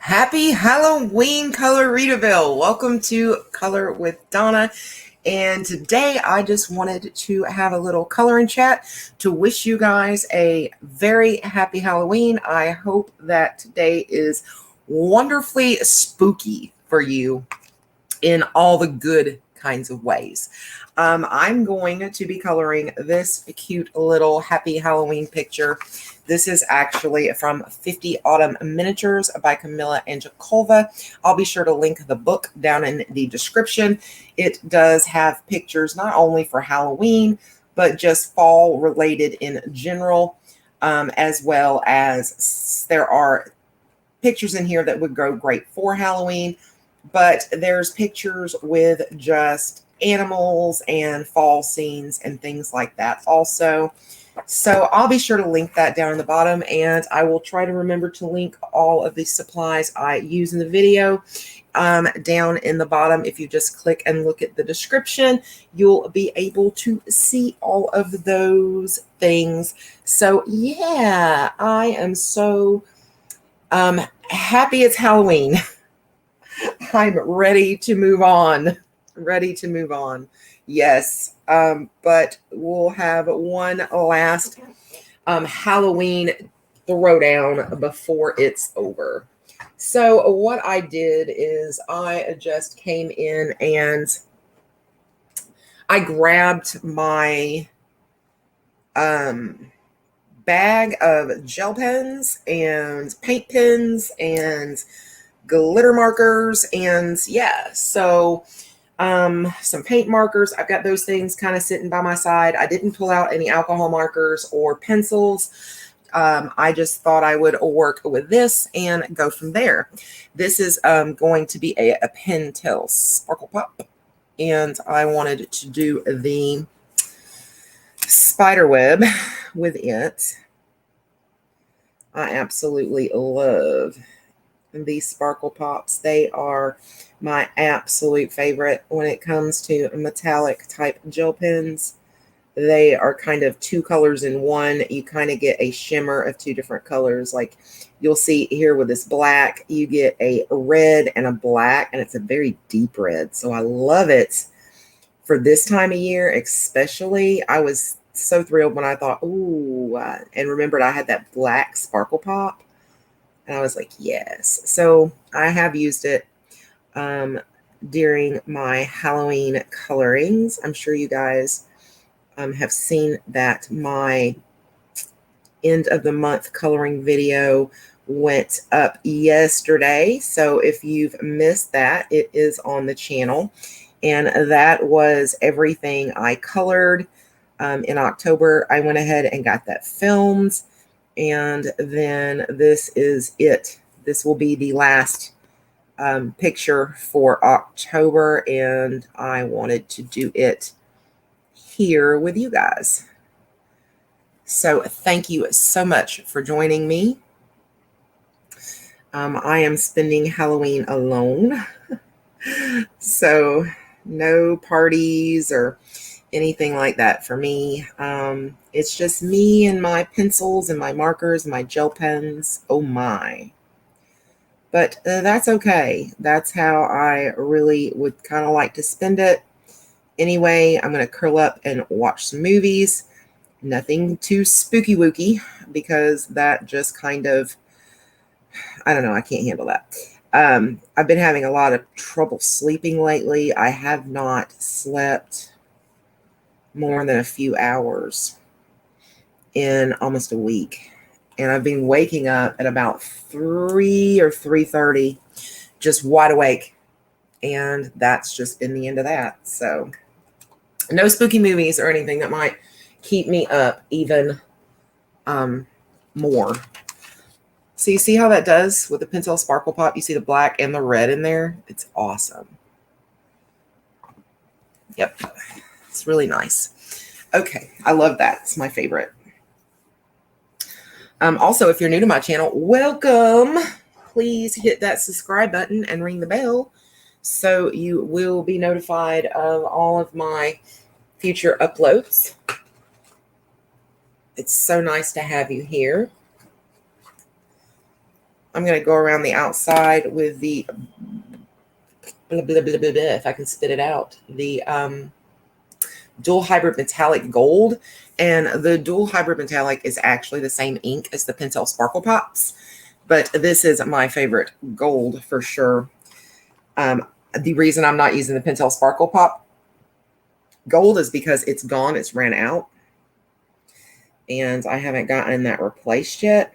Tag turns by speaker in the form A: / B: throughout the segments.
A: Happy Halloween, Color-Readaville. Welcome to Color with Donna. And today I just wanted to have a little coloring chat to wish you guys a very happy Halloween. I hope that today is wonderfully spooky for you in all the good kinds of ways. I'm going to be coloring this cute little happy Halloween picture. This is actually from 50 Autumn Miniatures by Camilla Angelcova. I'll be sure to link the book down in the description. It does have pictures not only for Halloween, but just fall related in general, as well as there are pictures in here that would go great for Halloween, but there's pictures with just animals and fall scenes and things like that also. So I'll be sure to link that down in the bottom, and I will try to remember to link all of the supplies I use in the video down in the bottom. If you just click and look at the description, you'll be able to see all of those things. So yeah, I am so happy it's Halloween. I'm ready to move on. Yes. But we'll have one last Halloween throwdown before it's over. So what I did is I just came in and I grabbed my bag of gel pens and paint pens and glitter markers, and yeah, so some paint markers. I've got those things kind of sitting by my side. I didn't pull out any alcohol markers or pencils. I just thought I would work with this and go from there. This is going to be a Pentel Sparkle Pop, and I wanted to do the spider web with it. I absolutely love these Sparkle Pops. They are my absolute favorite when it comes to metallic type gel pens. They are kind of two colors in one. You kind of get a shimmer of two different colors. Like you'll see here with this black, you get a red and a black, and it's a very deep red. So I love it for this time of year, especially. I was so thrilled when I thought, ooh, and remembered I had that black Sparkle Pop. And I was like, yes. So I have used it during my Halloween colorings. I'm sure you guys have seen that my end of the month coloring video went up yesterday. So if you've missed that, it is on the channel. And that was everything I colored in October. I went ahead and got that filmed. And then this is it. This will be the last picture for October, and I wanted to do it here with you guys. So thank you so much for joining me. I am spending Halloween alone. So no parties or anything like that for me. It's just me and my pencils and my markers and my gel pens. Oh my. But that's okay. That's how I really would kind of like to spend it. Anyway, I'm going to curl up and watch some movies. Nothing too spooky wooky, because that just kind of, I don't know, I can't handle that. I've been having a lot of trouble sleeping lately. I have not slept more than a few hours in almost a week. And I've been waking up at about 3 or 3:30, just wide awake. And that's just been the end of that. So no spooky movies or anything that might keep me up even more. So you see how that does with the Pentel Sparkle Pop? You see the black and the red in there? It's awesome. Yep. It's really nice. Okay. I love that. It's my favorite. Also, if you're new to my channel, welcome. Please hit that subscribe button and ring the bell so you will be notified of all of my future uploads. It's so nice to have you here. I'm going to go around the outside with the, blah, blah, blah, blah, blah, if I can spit it out, the dual hybrid metallic gold. And the dual hybrid metallic is actually the same ink as the Pentel Sparkle Pops, but this is my favorite gold for sure. The reason I'm not using the Pentel Sparkle Pop gold is because it's gone. It's ran out. And I haven't gotten that replaced yet.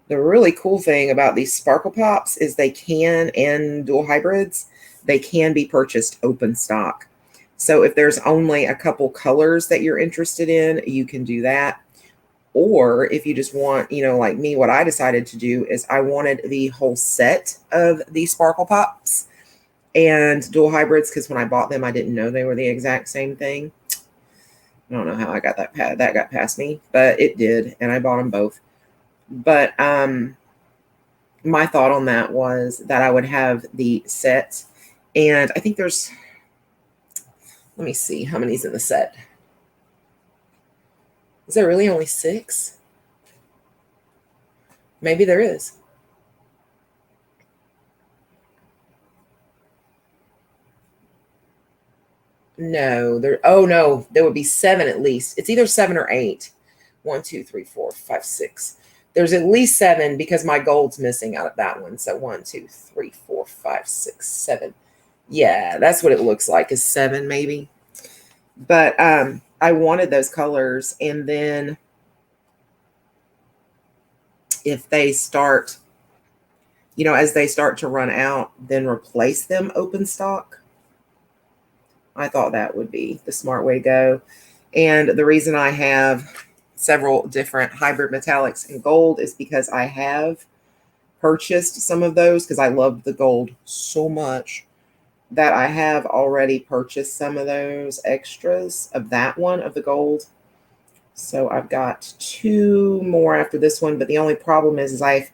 A: The really cool thing about these Sparkle Pops is they can, and dual hybrids, they can be purchased open stock. So if there's only a couple colors that you're interested in, you can do that. Or if you just want, like me, what I decided to do is I wanted the whole set of these Sparkle Pops and dual hybrids, because when I bought them, I didn't know they were the exact same thing. I don't know how I got that got past me, but it did, and I bought them both. But my thought on that was that I would have the set, and I think there's, let me see how many's in the set. Is there really only 6? Maybe there is. No, oh no, there would be 7 at least. It's either 7 or 8. 1, 2, 3, 4, 5, 6. There's at least 7 because my gold's missing out of that one. So 1, 2, 3, 4, 5, 6, 7. Yeah, that's what it looks like, is 7 maybe. But I wanted those colors, and then if they start, as they start to run out, then replace them open stock. I thought that would be the smart way to go. And the reason I have several different hybrid metallics in gold is because I have purchased some of those, because I love the gold so much that I have already purchased some of those extras of that one, of the gold. So I've got 2 more after this one, but the only problem is I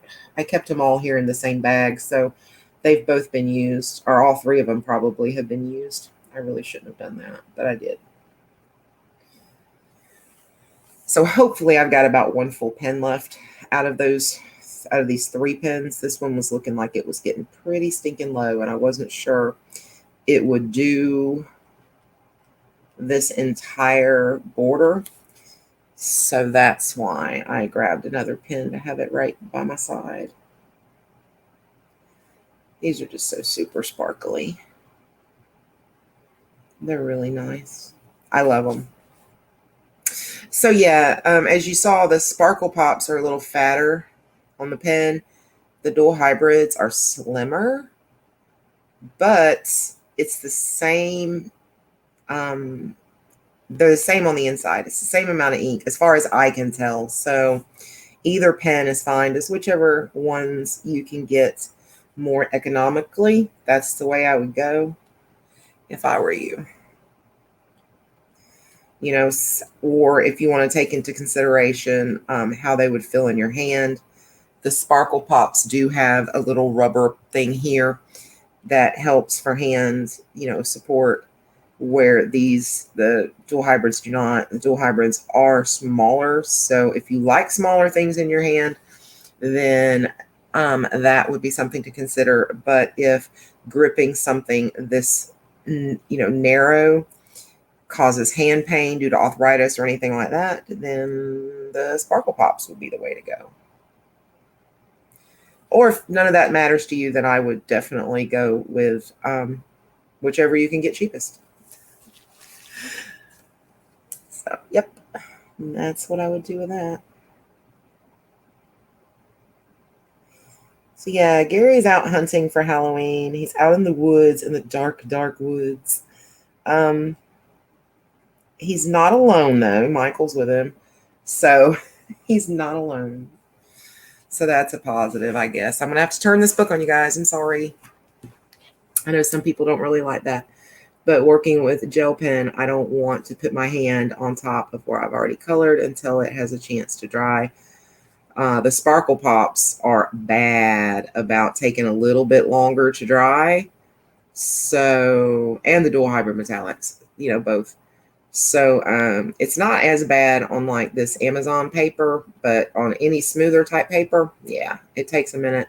A: kept them all here in the same bag, so they've both been used, or all 3 of them probably have been used. I really shouldn't have done that, but I did. So hopefully I've got about 1 full pen left out of these 3 pens. This one was looking like it was getting pretty stinking low, and I wasn't sure it would do this entire border. So that's why I grabbed another pen to have it right by my side. These are just so super sparkly. They're really nice. I love them. So yeah, as you saw, the Sparkle Pops are a little fatter on the pen. The dual hybrids are slimmer, but it's the same. They're the same on the inside. It's the same amount of ink as far as I can tell. So either pen is fine. Just whichever ones you can get more economically. That's the way I would go if I were you. Or if you want to take into consideration how they would feel in your hand. The Sparkle Pops do have a little rubber thing here that helps for hand, support, where the dual hybrids do not. The dual hybrids are smaller. So if you like smaller things in your hand, then that would be something to consider. But if gripping something this, narrow causes hand pain due to arthritis or anything like that, then the Sparkle Pops would be the way to go. Or if none of that matters to you, then I would definitely go with whichever you can get cheapest. So, yep, that's what I would do with that. So yeah, Gary's out hunting for Halloween. He's out in the woods, in the dark, dark woods. He's not alone, though. Michael's with him. So he's not alone. So that's a positive, I guess. I'm going to have to turn this book on you guys. I'm sorry. I know some people don't really like that. But working with a gel pen, I don't want to put my hand on top of where I've already colored until it has a chance to dry. The Sparkle Pops are bad about taking a little bit longer to dry. So, and the dual hybrid metallics, both. So it's not as bad on like this Amazon paper, but on any smoother type paper, yeah, it takes a minute.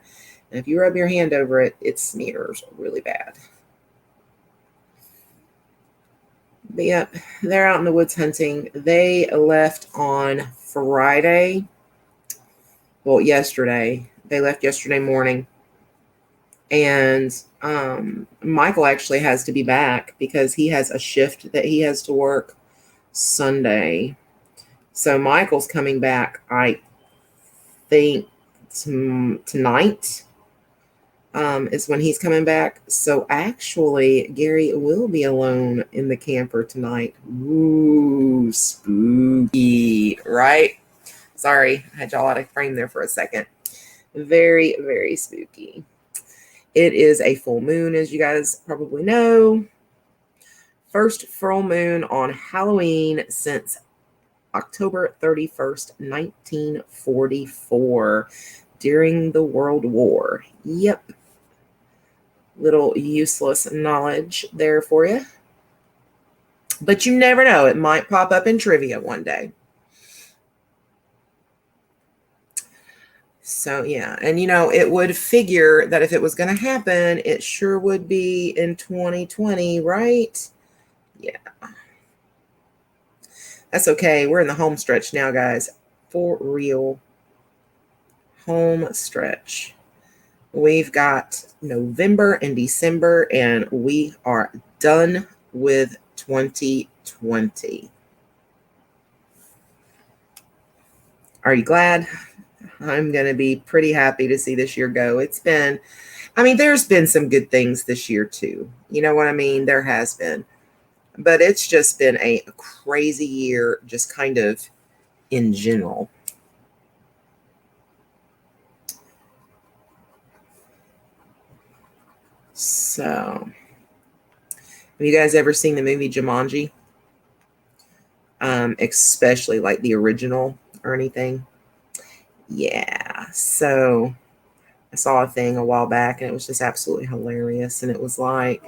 A: And if you rub your hand over it, it smears really bad. But yep, they're out in the woods hunting. They left on Friday. Well, yesterday. They left yesterday morning. And Michael actually has to be back because he has a shift that he has to work Sunday. So Michael's coming back, I think, tonight is when he's coming back. So actually, Gary will be alone in the camper tonight. Ooh, spooky, right? Sorry, I had y'all out of frame there for a second. Very, very spooky. It is a full moon, as you guys probably know. First full moon on Halloween since October 31st, 1944, during the World War. Yep. Little useless knowledge there for you. But you never know. It might pop up in trivia one day. So, yeah. And, it would figure that if it was going to happen, it sure would be in 2020, right? Yeah. That's okay. We're in the home stretch now, guys. For real. Home stretch. We've got November and December, and we are done with 2020. Are you glad? I'm going to be pretty happy to see this year go. There's been some good things this year too. You know what I mean? There has been. But it's just been a crazy year, just kind of in general. So, have you guys ever seen the movie Jumanji? Especially like the original or anything? Yeah. So I saw a thing a while back and it was just absolutely hilarious. And it was like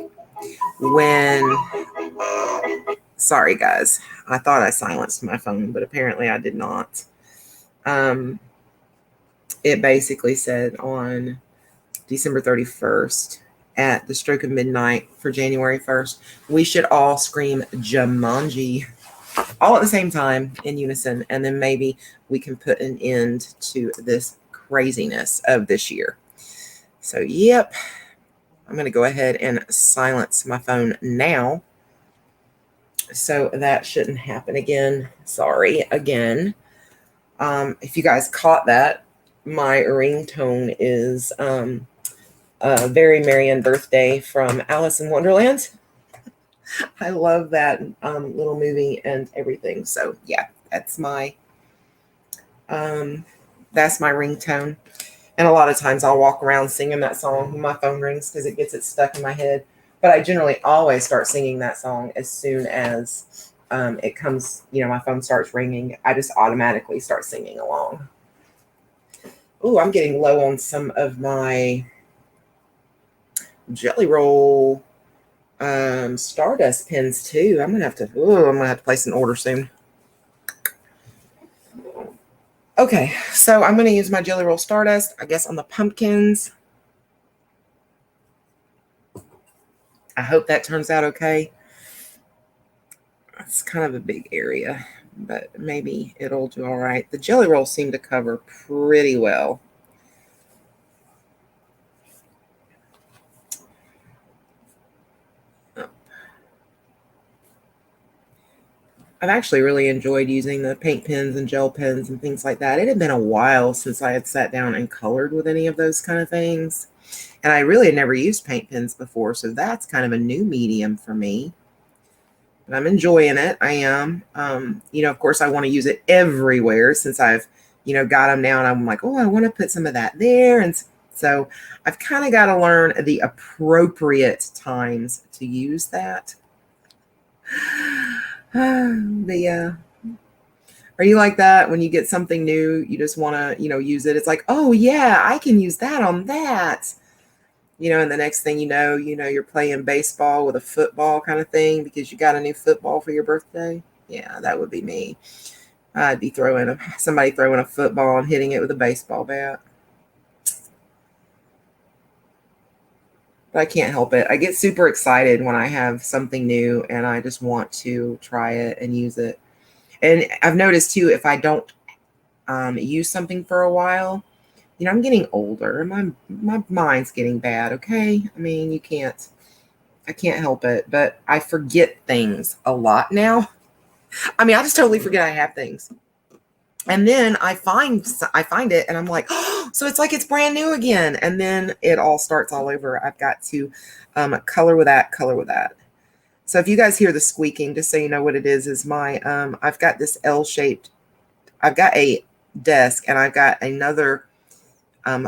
A: sorry guys, I thought I silenced my phone, but apparently I did not. It basically said on December 31st at the stroke of midnight for January 1st, we should all scream Jumanji all at the same time in unison. And then maybe we can put an end to this craziness of this year. So, yep, I'm going to go ahead and silence my phone now. So that shouldn't happen again. Sorry again. If you guys caught that, my ringtone is a Very Merry Birthday from Alice in Wonderland. I love that little movie and everything. So yeah, that's my ringtone. And a lot of times I'll walk around singing that song when my phone rings because it gets it stuck in my head. But I generally always start singing that song as soon as it comes, my phone starts ringing. I just automatically start singing along. Ooh, I'm getting low on some of my Jelly Roll Stardust pins too. I'm gonna have to place an order soon. Okay, so I'm gonna use my Jelly Roll Stardust, I guess, on the pumpkins. I hope that turns out okay. It's kind of a big area, but maybe it'll do all right. The Jelly Rolls seem to cover pretty well. I've actually really enjoyed using the paint pens and gel pens and things like that. It had been a while since I had sat down and colored with any of those kind of things. And I really had never used paint pens before, so that's kind of a new medium for me. But I'm enjoying it. I am. Of course, I want to use it everywhere since I've, got them now. And I'm like, oh, I want to put some of that there. And so I've kind of got to learn the appropriate times to use that. But yeah. Are you like that when you get something new, you just want to, use it? It's like, oh yeah, I can use that on that. And the next thing you're playing baseball with a football kind of thing because you got a new football for your birthday. Yeah, that would be me. I'd be somebody throwing a football and hitting it with a baseball bat. But I can't help it. I get super excited when I have something new and I just want to try it and use it. And I've noticed too, if I don't use something for a while, I'm getting older. My mind's getting bad. Okay, I mean, I can't help it, but I forget things a lot now. I mean, I just totally forget I have things. And then I find it and I'm like, oh, so it's like it's brand new again. And then it all starts all over. I've got to color with that. So if you guys hear the squeaking, just so you know what it is my, I've got this L-shaped, I've got a desk and I've got another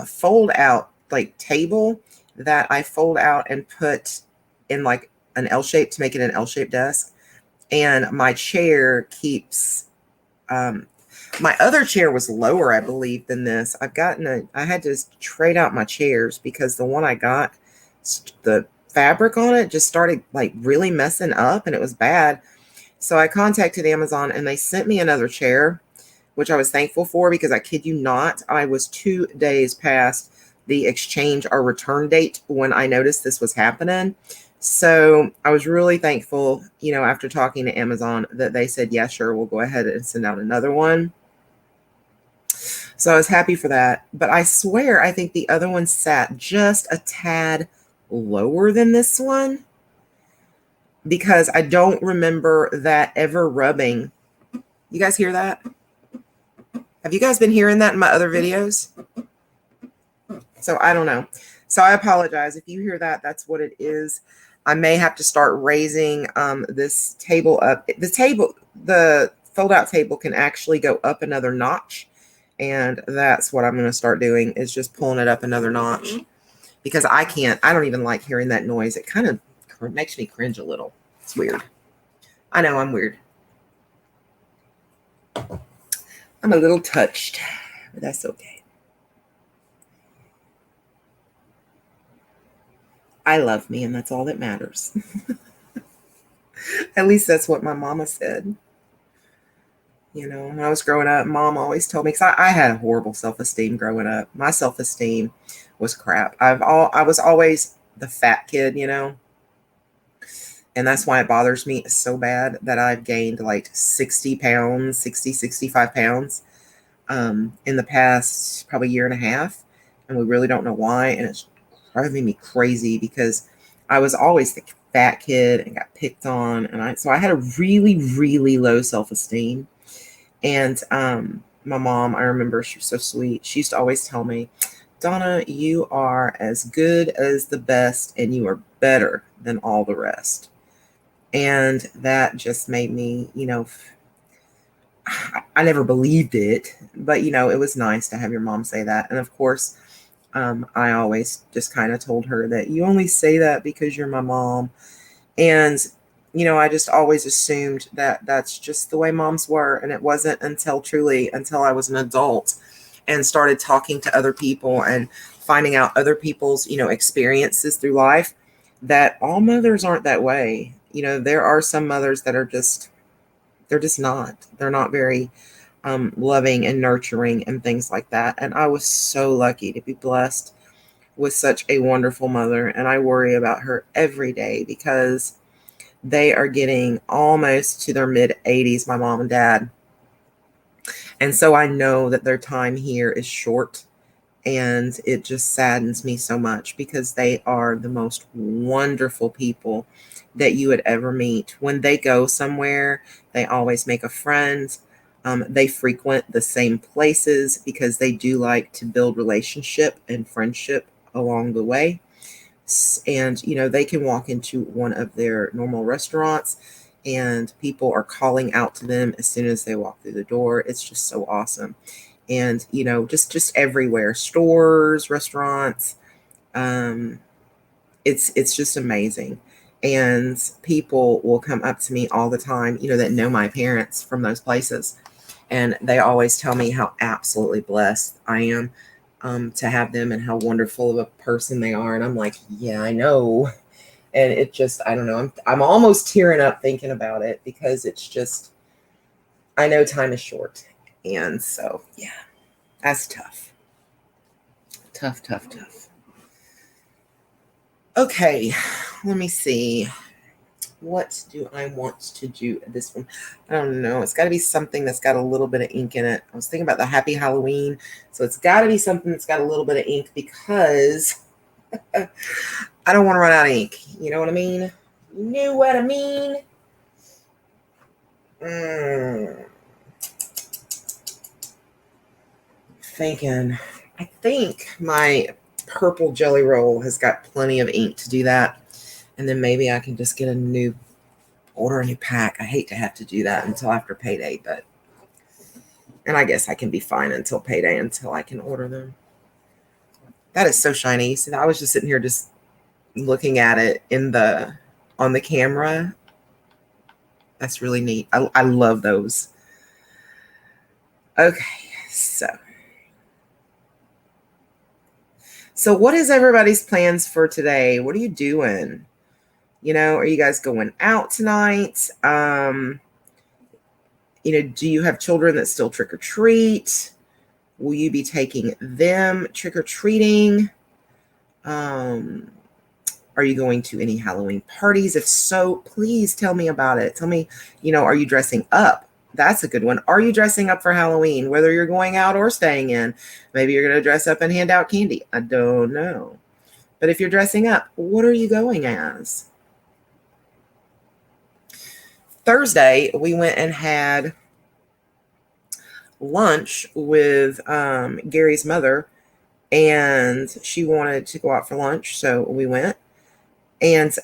A: fold out like table that I fold out and put in like an L shape to make it an L-shaped desk. And my chair keeps, my other chair was lower, I believe, than this. I had to trade out my chairs because the one I got, the fabric on it just started like really messing up and it was bad. So I contacted Amazon and they sent me another chair, which I was thankful for because I kid you not, I was 2 days past the exchange or return date when I noticed this was happening. So I was really thankful, after talking to Amazon that they said, yeah, sure, we'll go ahead and send out another one. So I was happy for that. But I swear, I think the other one sat just a tad lower than this one because I don't remember that ever rubbing. You guys hear that? Have you guys been hearing that in my other videos? So I don't know. So I apologize. If you hear that, that's what it is. I may have to start raising this table up. The fold-out table can actually go up another notch. And that's what I'm going to start doing is just pulling it up another notch. Because I don't even like hearing that noise. It kind of makes me cringe a little. It's weird. I know I'm weird. I'm a little touched, but that's okay. I love me, and that's all that matters. At least that's what my mama said. When I was growing up, mom always told me, because I had a horrible self-esteem growing up. My self-esteem was crap. I was always the fat kid, and that's why it bothers me so bad that I've gained like 60 pounds, 65 pounds in the past probably year and a half. And we really don't know why. And it's driving me crazy because I was always the fat kid and got picked on. And so I had a really, really low self-esteem. And my mom, I remember, she was so sweet. She used to always tell me, Donna, you are as good as the best and you are better than all the rest. And that just made me, I never believed it, but, it was nice to have your mom say that. And of course, I always just kind of told her that you only say that because you're my mom. And, I just always assumed that that's just the way moms were. And it wasn't until I was an adult and started talking to other people and finding out other people's, experiences through life that all mothers aren't that way. There are some mothers that are they're not very loving and nurturing and things like that. And I was so lucky to be blessed with such a wonderful mother. And I worry about her every day because they are getting almost to their mid 80s, my mom and dad. And so I know that their time here is short. And it just saddens me so much because they are the most wonderful people that you would ever meet. When they go somewhere, they always make a friend. They frequent the same places because they do like to build relationship and friendship along the way. And, they can walk into one of their normal restaurants and people are calling out to them as soon as they walk through the door. It's just so awesome. And, just everywhere, stores, restaurants. It's just amazing. And people will come up to me all the time, that know my parents from those places. And they always tell me how absolutely blessed I am to have them and how wonderful of a person they are. And I'm like, yeah, I know. And it just, I don't know. I'm almost tearing up thinking about it because it's just, I know time is short. And so, yeah, that's tough. Tough, tough, tough. Okay, let me see. What do I want to do at this one? I don't know. It's got to be something that's got a little bit of ink in it. I was thinking about the Happy Halloween. So it's got to be something that's got a little bit of ink because I don't want to run out of ink. You know what I mean? You know what I mean? Thinking. I think my purple jelly roll has got plenty of ink to do that. And then maybe I can just get order a new pack. I hate to have to do that until after payday, and I guess I can be fine until payday until I can order them. That is so shiny. You see, I was just sitting here just looking at it on the camera. That's really neat. I love those. Okay, so what is everybody's plans for today? What are you doing? Are you guys going out tonight? Do you have children that still trick or treat? Will you be taking them trick or treating? Are you going to any Halloween parties? If so, please tell me about it. Tell me, are you dressing up? That's a good one. Are you dressing up for Halloween, whether you're going out or staying in? Maybe you're going to dress up and hand out candy. I don't know. But if you're dressing up, what are you going as? Thursday, we went and had lunch with Gary's mother, and she wanted to go out for lunch, so we went. And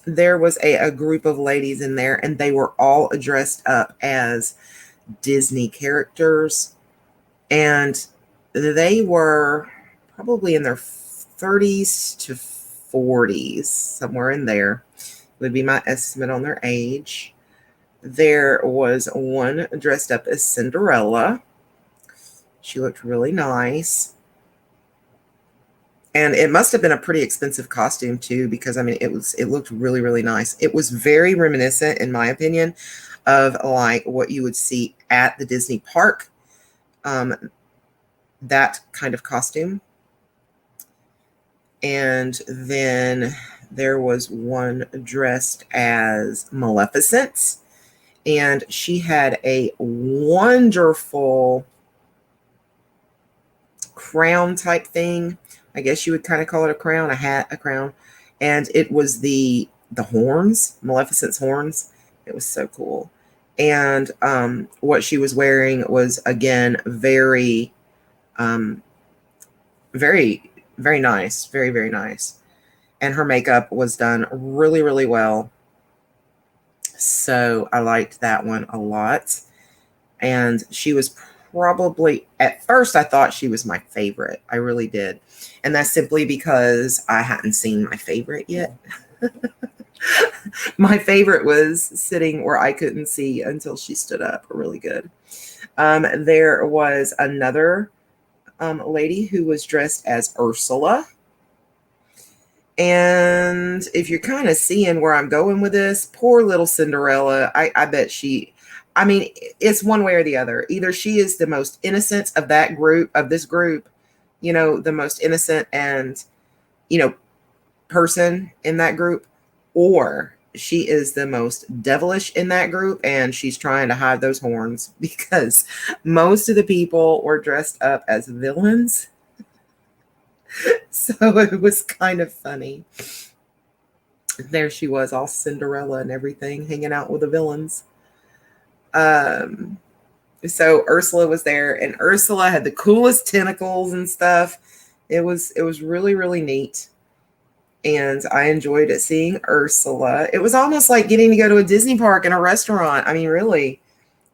A: there was a group of ladies in there, and they were all dressed up as Disney characters, and they were probably in their 30s to 40s, somewhere in there would be my estimate on their age. There was one dressed up as Cinderella. She looked really nice. And it must have been a pretty expensive costume too, because it looked really, really nice. It was very reminiscent, in my opinion, of like what you would see at the Disney park. That kind of costume. And then there was one dressed as Maleficent, and she had a wonderful crown type thing. I guess you would kind of call it a crown, a hat, a crown. And it was the horns, Maleficent's horns. It was so cool. And what she was wearing was, again, very, very, very nice. Very, very nice. And her makeup was done really, really well. So I liked that one a lot. And she was probably, at first, I thought she was my favorite. I really did. And that's simply because I hadn't seen my favorite yet. My favorite was sitting where I couldn't see until she stood up. Really good. There was another lady who was dressed as Ursula. And if you're kind of seeing where I'm going with this, poor little Cinderella, I bet it's one way or the other. Either she is the most innocent of this group, the most innocent and, person in that group, or she is the most devilish in that group and she's trying to hide those horns, because most of the people were dressed up as villains. So it was kind of funny. There she was, all Cinderella and everything, hanging out with the villains. So Ursula was there, and Ursula had the coolest tentacles and stuff. It was really, really neat. And I enjoyed seeing Ursula. It was almost like getting to go to a Disney park and a restaurant. Really,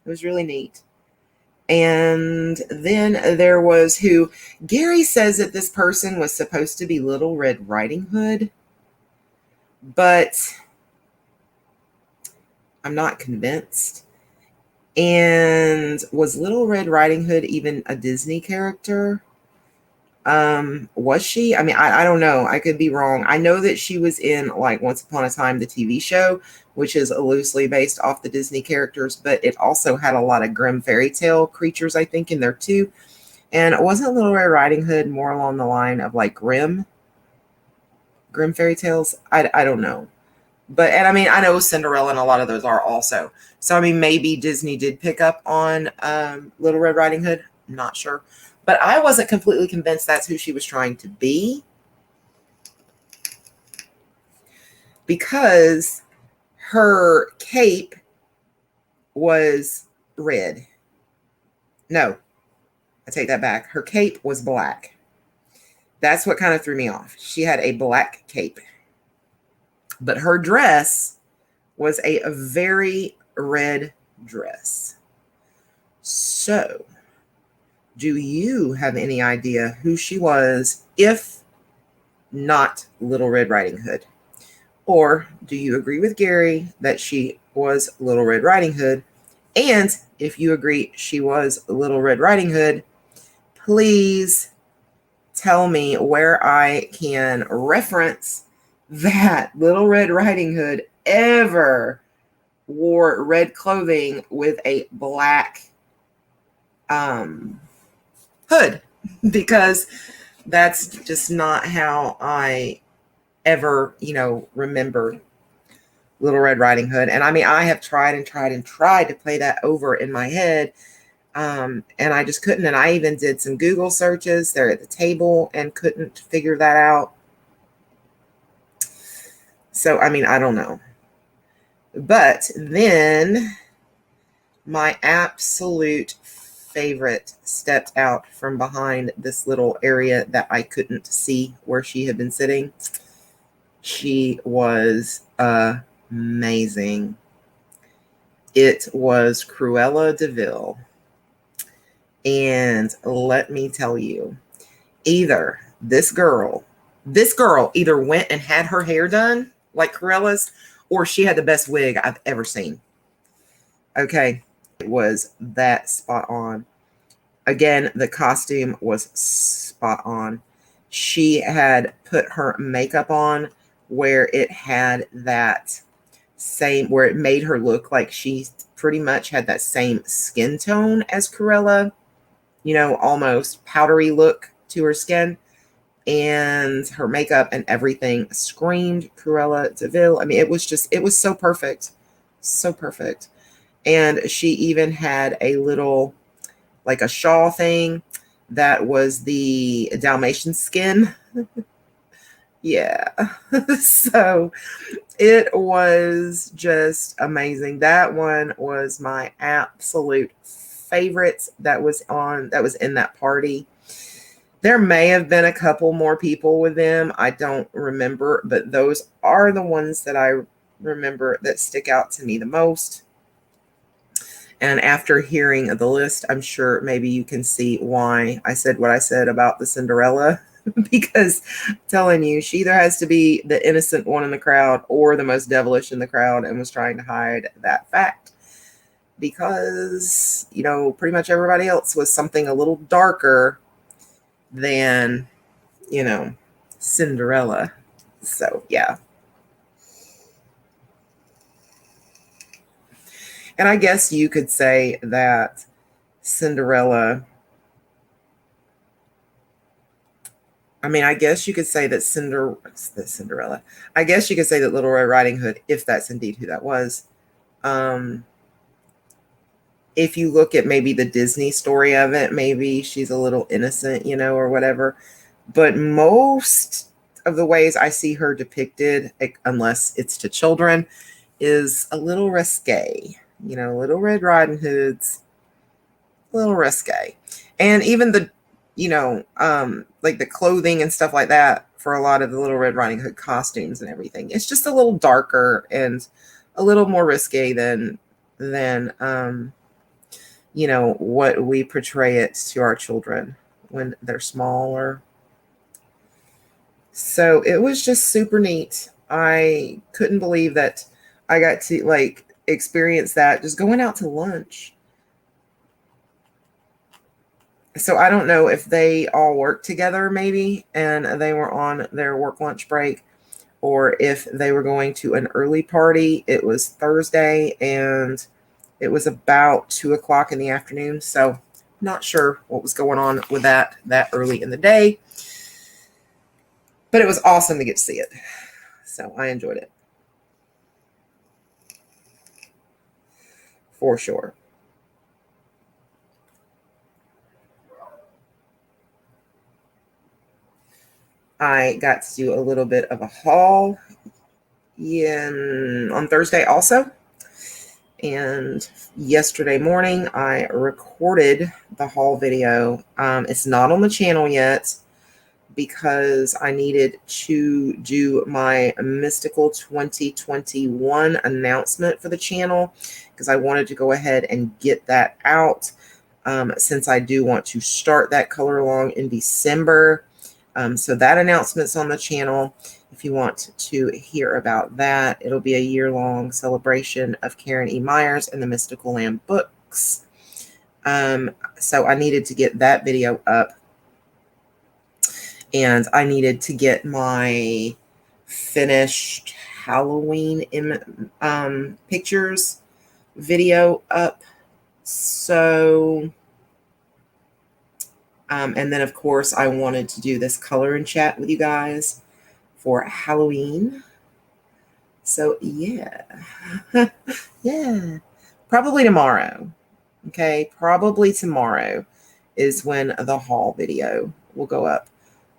A: it was really neat. And then there was who Gary says that this person was supposed to be Little Red Riding Hood, but I'm not convinced. And was Little Red Riding Hood even a Disney character? Was she? I mean, I don't know. I could be wrong. I know that she was in like Once Upon a Time, the TV show, which is loosely based off the Disney characters, but it also had a lot of Grimm fairy tale creatures, I think, in there too. And it wasn't Little Red Riding Hood more along the line of like Grimm fairy tales? I don't know. But, and I mean, I know Cinderella and a lot of those are also. So, I mean, maybe Disney did pick up on Little Red Riding Hood. I'm not sure. But I wasn't completely convinced that's who she was trying to be, because her cape was red. No, I take that back. Her cape was black. That's what kind of threw me off. She had a black cape. But her dress was a very red dress. So, do you have any idea who she was, if not Little Red Riding Hood? Or do you agree with Gary that she was Little Red Riding Hood? And if you agree she was Little Red Riding Hood, please tell me where I can reference that Little Red Riding Hood ever wore red clothing with a black hood, because that's just not how I ever, remembered Little Red Riding Hood. And I mean, I have tried to play that over in my head. And I just couldn't. And I even did some Google searches there at the table and couldn't figure that out. So, I mean, I don't know. But then my absolute favorite stepped out from behind this little area that I couldn't see where she had been sitting. She was amazing. It was Cruella De Vil. And let me tell you, either this girl either went and had her hair done like Corella's, or she had the best wig I've ever seen. Okay, it was that spot on. Again, the costume was spot on. She had put her makeup on where it had that same, where it made her look like she pretty much had that same skin tone as Cruella, almost powdery look to her skin. And her makeup and everything screamed Cruella De Vil. I mean, it was so perfect. So perfect. And she even had a little, like a shawl thing that was the Dalmatian skin. Yeah. So it was just amazing. That one was my absolute favorite that was in that party. There may have been a couple more people with them. I don't remember, but those are the ones that I remember that stick out to me the most. And after hearing the list, I'm sure maybe you can see why I said what I said about the Cinderella, because I'm telling you, she either has to be the innocent one in the crowd or the most devilish in the crowd, and was trying to hide that fact, because, pretty much everybody else was something a little darker than, Cinderella. So, yeah. And I guess you could say that Cinderella, I guess you could say that Cinderella. I guess you could say that Little Red Riding Hood, if that's indeed who that was. If you look at maybe the Disney story of it, maybe she's a little innocent, or whatever. But most of the ways I see her depicted, unless it's to children, is a little risque. Little Red Riding Hood's a little risque. And even the, like the clothing and stuff like that for a lot of the Little Red Riding Hood costumes and everything, it's just a little darker and a little more risque than what we portray it to our children when they're smaller. So it was just super neat. I couldn't believe that I got to experience that just going out to lunch. So I don't know if they all work together maybe, and they were on their work lunch break, or if they were going to an early party. It was Thursday, and it was about 2 o'clock in the afternoon. So not sure what was going on with that early in the day, but it was awesome to get to see it. So I enjoyed it for sure. I got to do a little bit of a haul on Thursday also. And yesterday morning, I recorded the haul video. It's not on the channel yet because I needed to do my Mystical 2021 announcement for the channel, because I wanted to go ahead and get that out, since I do want to start that color along in December. So that announcement's on the channel. If you want to hear about that, it'll be a year-long celebration of Karen E. Myers and the Mystical Land books. So I needed to get that video up, and I needed to get my finished Halloween pictures video up. So, and then of course I wanted to do this color and chat with you guys for Halloween. So yeah, yeah, probably tomorrow. Okay, probably tomorrow is when the haul video will go up.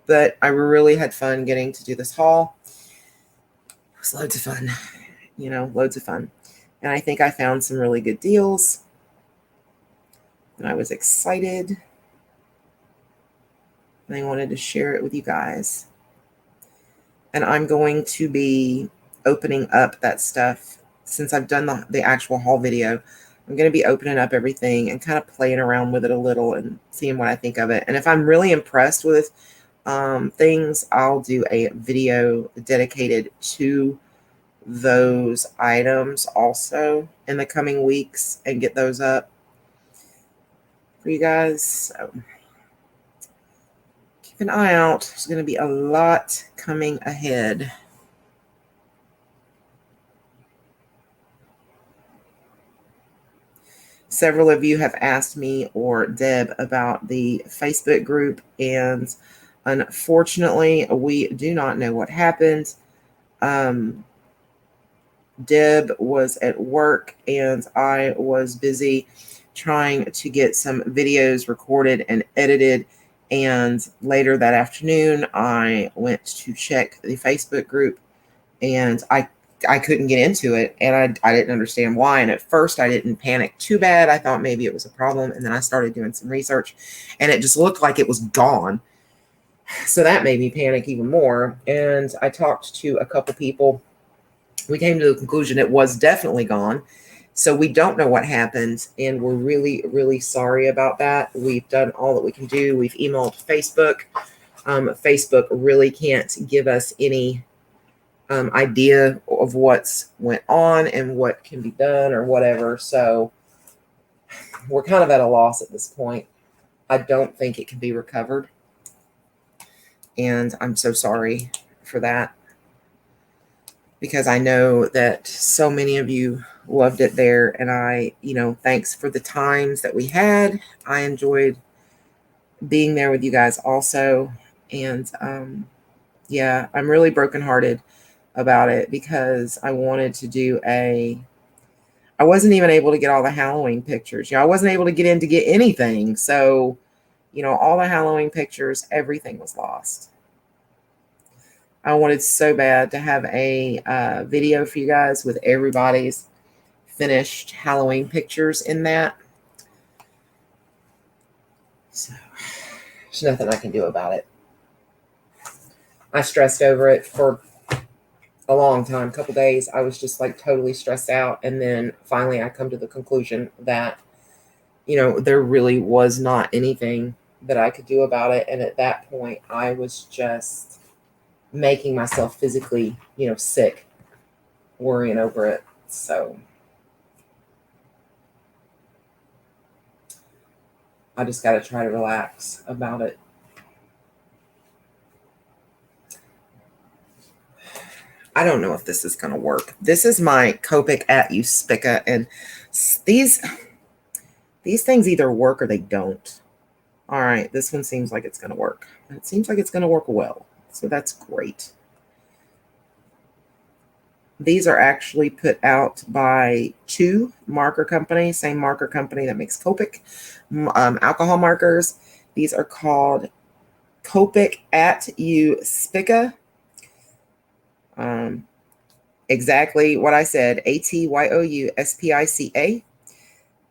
A: But I really had fun getting to do this haul. It was loads of fun, loads of fun. And I think I found some really good deals. And I was excited. And I wanted to share it with you guys. And I'm going to be opening up that stuff. Since I've done the actual haul video, I'm going to be opening up everything and kind of playing around with it a little and seeing what I think of it. And if I'm really impressed with things, I'll do a video dedicated to those items also in the coming weeks and get those up for you guys. So keep an eye out. There's going to be a lot coming ahead. Several of you have asked me or Deb about the Facebook group, and unfortunately, we do not know what happened. Deb was at work, and I was busy trying to get some videos recorded and edited. And later that afternoon, I went to check the Facebook group, and I couldn't get into it, and I didn't understand why. And at first I didn't panic too bad. I thought maybe it was a problem. And then I started doing some research, and it just looked like it was gone. So that made me panic even more. And I talked to a couple people. We came to the conclusion it was definitely gone. So we don't know what happened, and we're really, really sorry about that. We've done all that we can do. We've emailed Facebook. Facebook really can't give us any idea of what's went on and what can be done or whatever. So we're kind of at a loss at this point. I don't think it can be recovered. And I'm so sorry for that, because I know that so many of you loved it there. And thanks for the times that we had. I enjoyed being there with you guys also. And yeah, I'm really brokenhearted about it, because I wanted to do I wasn't even able to get all the Halloween pictures. I wasn't able to get in to get anything. So, all the Halloween pictures, everything was lost. I wanted so bad to have a video for you guys with everybody's finished Halloween pictures in that. So there's nothing I can do about it. I stressed over it for a long time, a couple days. I was just like totally stressed out. And then finally I come to the conclusion that, there really was not anything that I could do about it. And at that point, I was just making myself physically, sick, worrying over it. So I just got to try to relax about it. I don't know if this is going to work. This is my Copic at Uspica, and these things either work or they don't. All right, this one seems like it's going to work. It seems like it's going to work well, so that's great. These are actually put out by two marker companies, same marker company that makes Copic alcohol markers. These are called Copic at Uspica. Exactly what I said, ATYOUSPICA.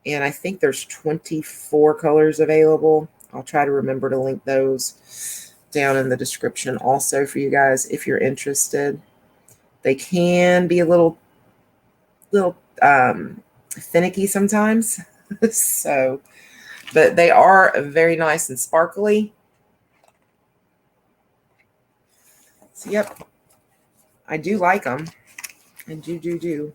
A: And I think there's 24 colors available. I'll try to remember to link those down in the description also for you guys if you're interested. They can be a little finicky sometimes. So, but they are very nice and sparkly. So, yep, I do like them. I do.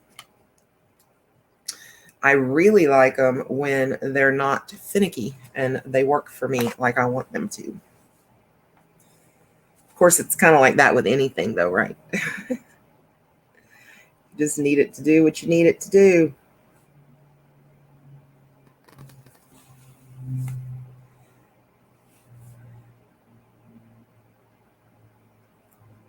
A: I really like them when they're not finicky and they work for me like I want them to. Of course, it's kind of like that with anything though, right? You just need it to do what you need it to do.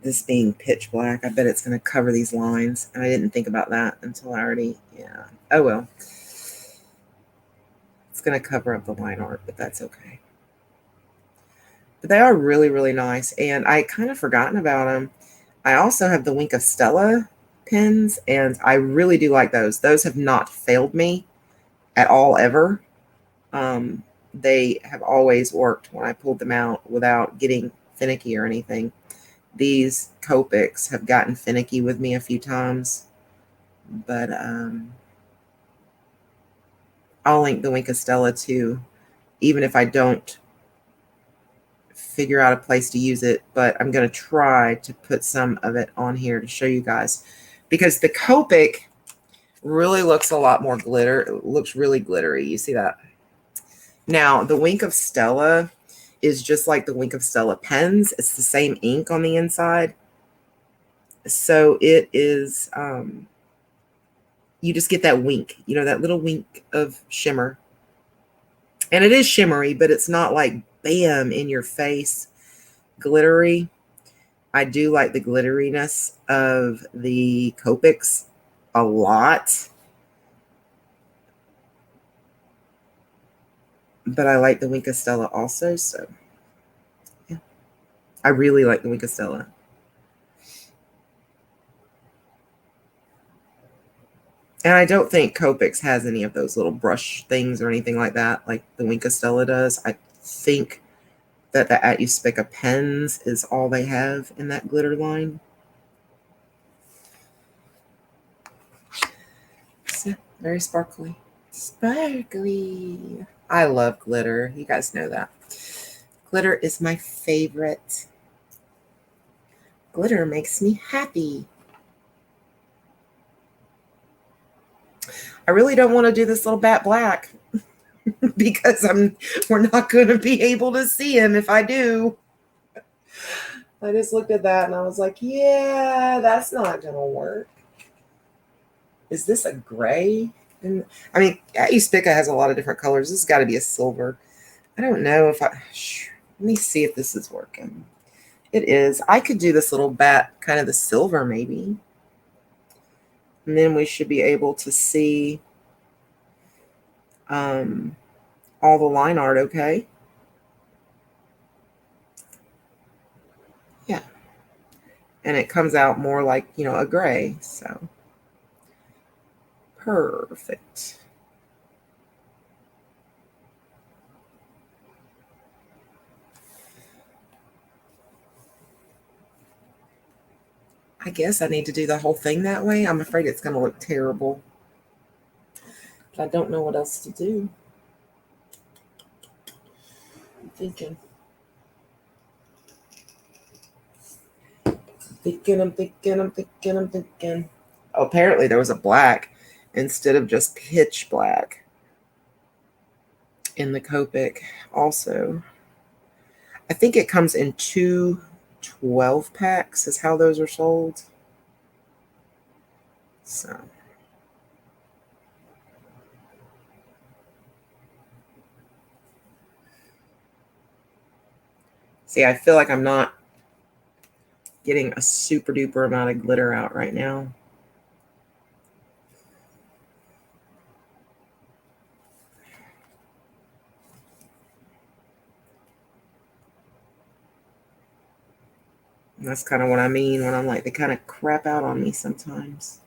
A: This being pitch black, I bet it's going to cover these lines. I didn't think about that until I already, yeah. Oh, well. It's going to cover up the line art, but that's okay. But they are really, really nice, and I kind of forgotten about them. I also have the Wink of Stella pens, and I really do like those. Those have not failed me at all, ever. They have always worked when I pulled them out without getting finicky or anything. These Copics have gotten finicky with me a few times, but I'll link the Wink of Stella too, even if I don't figure out a place to use it. But I'm going to try to put some of it on here to show you guys, because the Copic really looks a lot more glitter. It looks really glittery. You see that? Now, the Wink of Stella is just like the Wink of Stella pens. It's the same ink on the inside. So it is, you just get that wink, you know, that little wink of shimmer. And it is shimmery, but it's not like bam in your face glittery. I do like the glitteriness of the Copics a lot. But I like the Wink of Stella also, so yeah. I really like the Wink of Stella. And I don't think Copics has any of those little brush things or anything like that, like the Wink of Stella does. I think that the At Uspica pens is all they have in that glitter line. So, very sparkly. Sparkly. I love glitter. You guys know that. Glitter is my favorite. Glitter makes me happy. I really don't want to do this little bat black because we're not going to be able to see him if I do. I just looked at that and I was like, yeah, that's not going to work. Is this a gray? And I mean, Uspica has a lot of different colors. This has got to be a silver. I don't know if let me see if this is working. It is. I could do this little bat, kind of the silver maybe. And then we should be able to see all the line art okay. Yeah. And it comes out more like, you know, a gray. So perfect. I guess I need to do the whole thing that way. I'm afraid it's going to look terrible. But I don't know what else to do. I'm thinking. Oh, apparently there was a black instead of just pitch black. in the Copic also. I think it comes in two 12 packs is how those are sold. So see, I feel like I'm not getting a super duper amount of glitter out right now. And that's kind of what I mean when I'm like, they kind of crap out on me sometimes.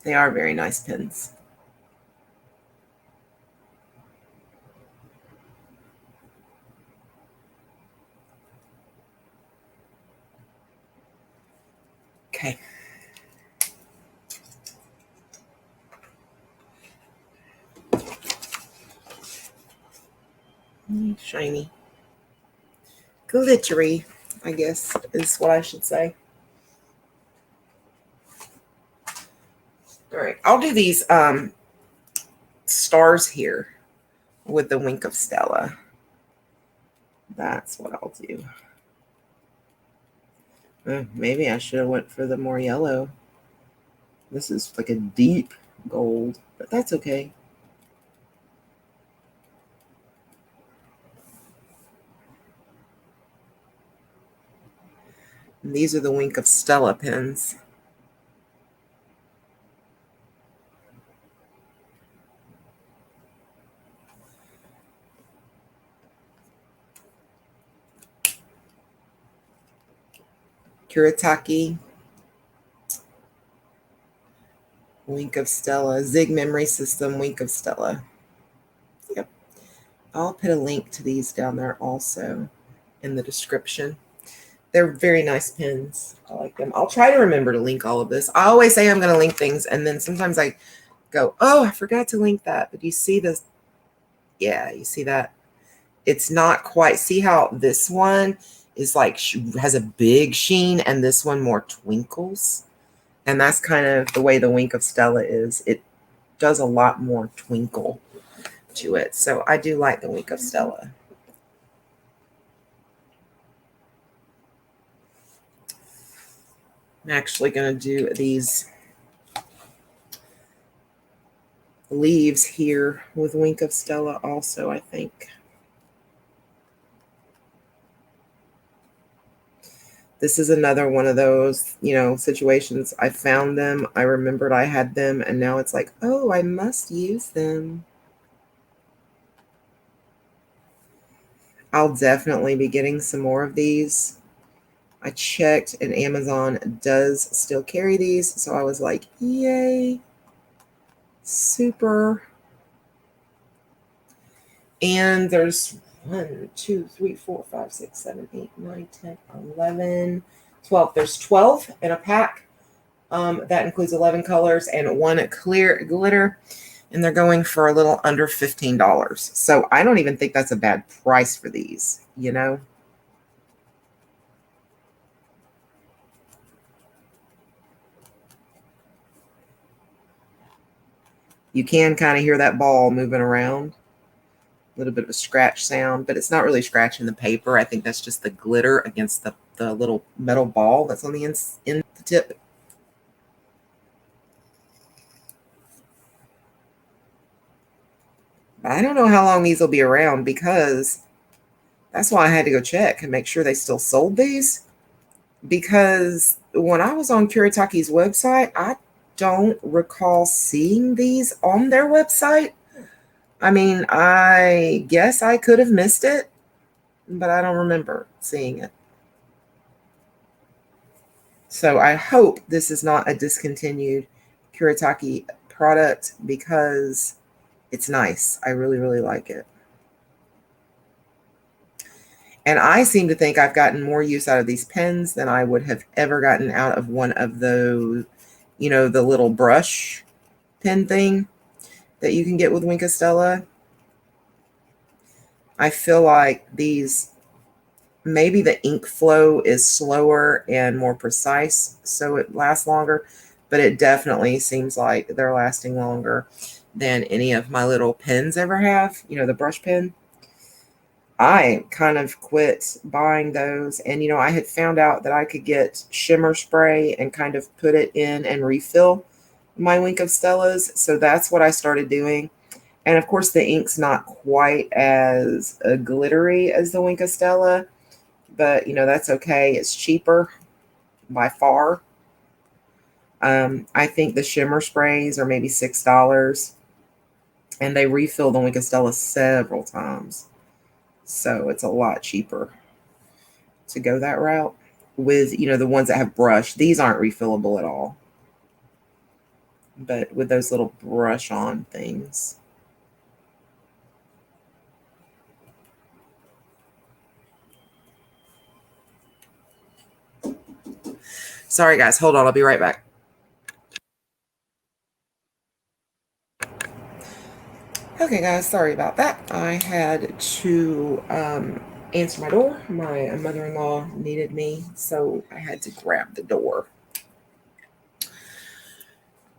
A: They are very nice pens. Okay. Shiny. Glittery, I guess, is what I should say. All right. I'll do these stars here with the Wink of Stella. That's what I'll do. Maybe I should have went for the more yellow. This is like a deep gold, but that's okay. And these are the Wink of Stella pens. Kuretake, Wink of Stella, Zig Memory System, Wink of Stella. Yep. I'll put a link to these down there also in the description. They're very nice pens. I like them. I'll try to remember to link all of this. I always say I'm going to link things, and then sometimes I go, oh, I forgot to link that. But you see this? Yeah, you see that? It's not quite. See how this one is like, has a big sheen, and this one more twinkles? And that's kind of the way the Wink of Stella is. It does a lot more twinkle to it. So I do like the Wink of Stella. I'm actually going to do these leaves here with Wink of Stella also, I think. This is another one of those, situations. I found them, I remembered I had them, and now it's like, oh, I must use them. I'll definitely be getting some more of these. I checked and Amazon does still carry these, so I was like, yay, super. And there's 1, 2, 3, 4, 5, 6, 7, 8, 9, 10, 11, 12. There's 12 in a pack. That includes 11 colors and 1 clear glitter. And they're going for a little under $15. So I don't even think that's a bad price for these, You can kind of hear that ball moving around. A little bit of a scratch sound, but it's not really scratching the paper. I think that's just the glitter against the little metal ball that's on the in the tip. I don't know how long these will be around, because that's why I had to go check and make sure they still sold these. Because when I was on Kuretake's website, I don't recall seeing these on their website. I mean, I guess I could have missed it, but I don't remember seeing it. So I hope this is not a discontinued Kuretake product, because it's nice. I really, really like it. And I seem to think I've gotten more use out of these pens than I would have ever gotten out of one of those, the little brush pen thing that you can get with Wink of Stella. I feel like these, maybe the ink flow is slower and more precise, so it lasts longer. but it definitely seems like they're lasting longer than any of my little pens ever have. The brush pen. I kind of quit buying those. And, I had found out that I could get shimmer spray and kind of put it in and refill my Wink of Stellas. So that's what I started doing. And of course, the ink's not quite as glittery as the Wink of Stella, but, that's okay. It's cheaper by far. I think the shimmer sprays are maybe $6, and they refill the Wink of Stella several times. So it's a lot cheaper to go that route with, the ones that have brush. These aren't refillable at all. But with those little brush on things. Sorry, guys. Hold on. I'll be right back. Okay, guys. Sorry about that. I had to answer my door. My mother-in-law needed me, so I had to grab the door.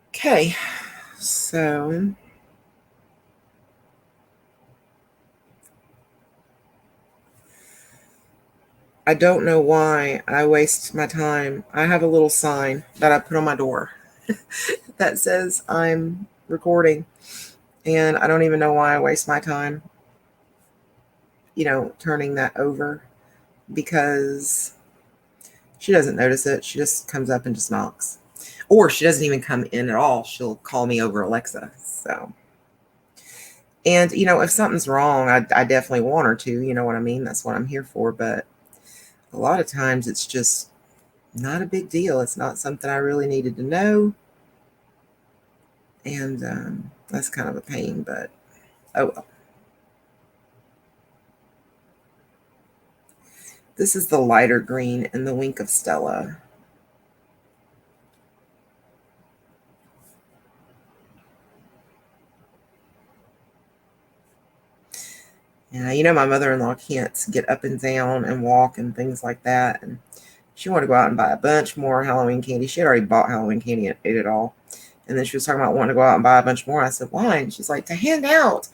A: Okay. So I don't know why I waste my time. I have a little sign that I put on my door that says I'm recording. And I don't even know why I waste my time, turning that over, because she doesn't notice it. She just comes up and just knocks. Or she doesn't even come in at all. She'll call me over Alexa. So, and, if something's wrong, I definitely want her to, you know what I mean? That's what I'm here for. But a lot of times it's just not a big deal. It's not something I really needed to know. And that's kind of a pain, but oh well. This is the lighter green in the Wink of Stella. Yeah, my mother-in-law can't get up and down and walk and things like that. And she wanted to go out and buy a bunch more Halloween candy. She had already bought Halloween candy and ate it all. And then she was talking about wanting to go out and buy a bunch more. I said, why? And she's like, to hand out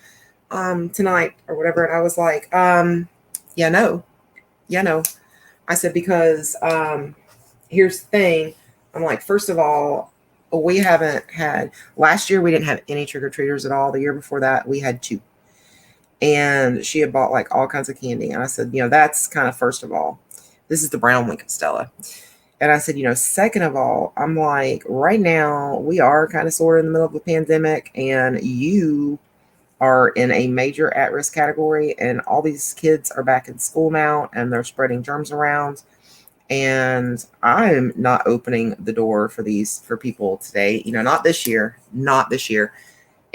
A: tonight or whatever. And I was like, yeah, no. Yeah, no. I said, because here's the thing. I'm like, first of all, we haven't had, last year we didn't have any trick-or-treaters at all. The year before that, we had 2. And she had bought like all kinds of candy. And I said, that's kind of first of all. This is the brown Wink of Stella. And I said, second of all, I'm like, right now we are kind of sort of in the middle of a pandemic, and you are in a major at-risk category, and all these kids are back in school now and they're spreading germs around. And I'm not opening the door for people today, not this year.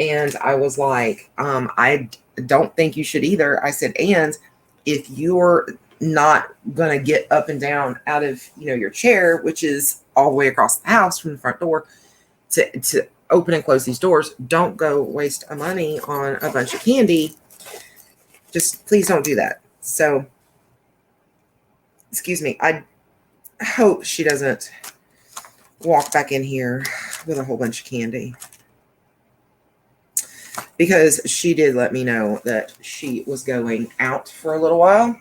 A: And I was like, I don't think you should either. I said, and if you're not going to get up and down out of, your chair, which is all the way across the house from the front door, to open and close these doors, don't go waste money on a bunch of candy. Just please don't do that. So, excuse me. I hope she doesn't walk back in here with a whole bunch of candy, because she did let me know that she was going out for a little while.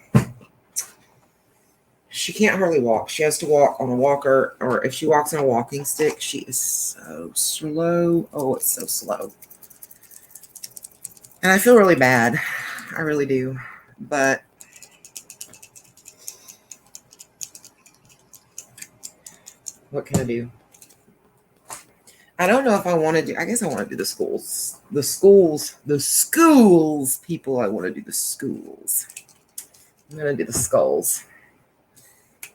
A: She can't hardly walk. She has to walk on a walker, or if she walks on a walking stick, she is so slow. Oh, it's so slow. And I feel really bad. I really do. But what can I do? I don't know if I want to do, I guess I want to do the schools. The schools, people. I want to do the schools. I'm going to do the skulls.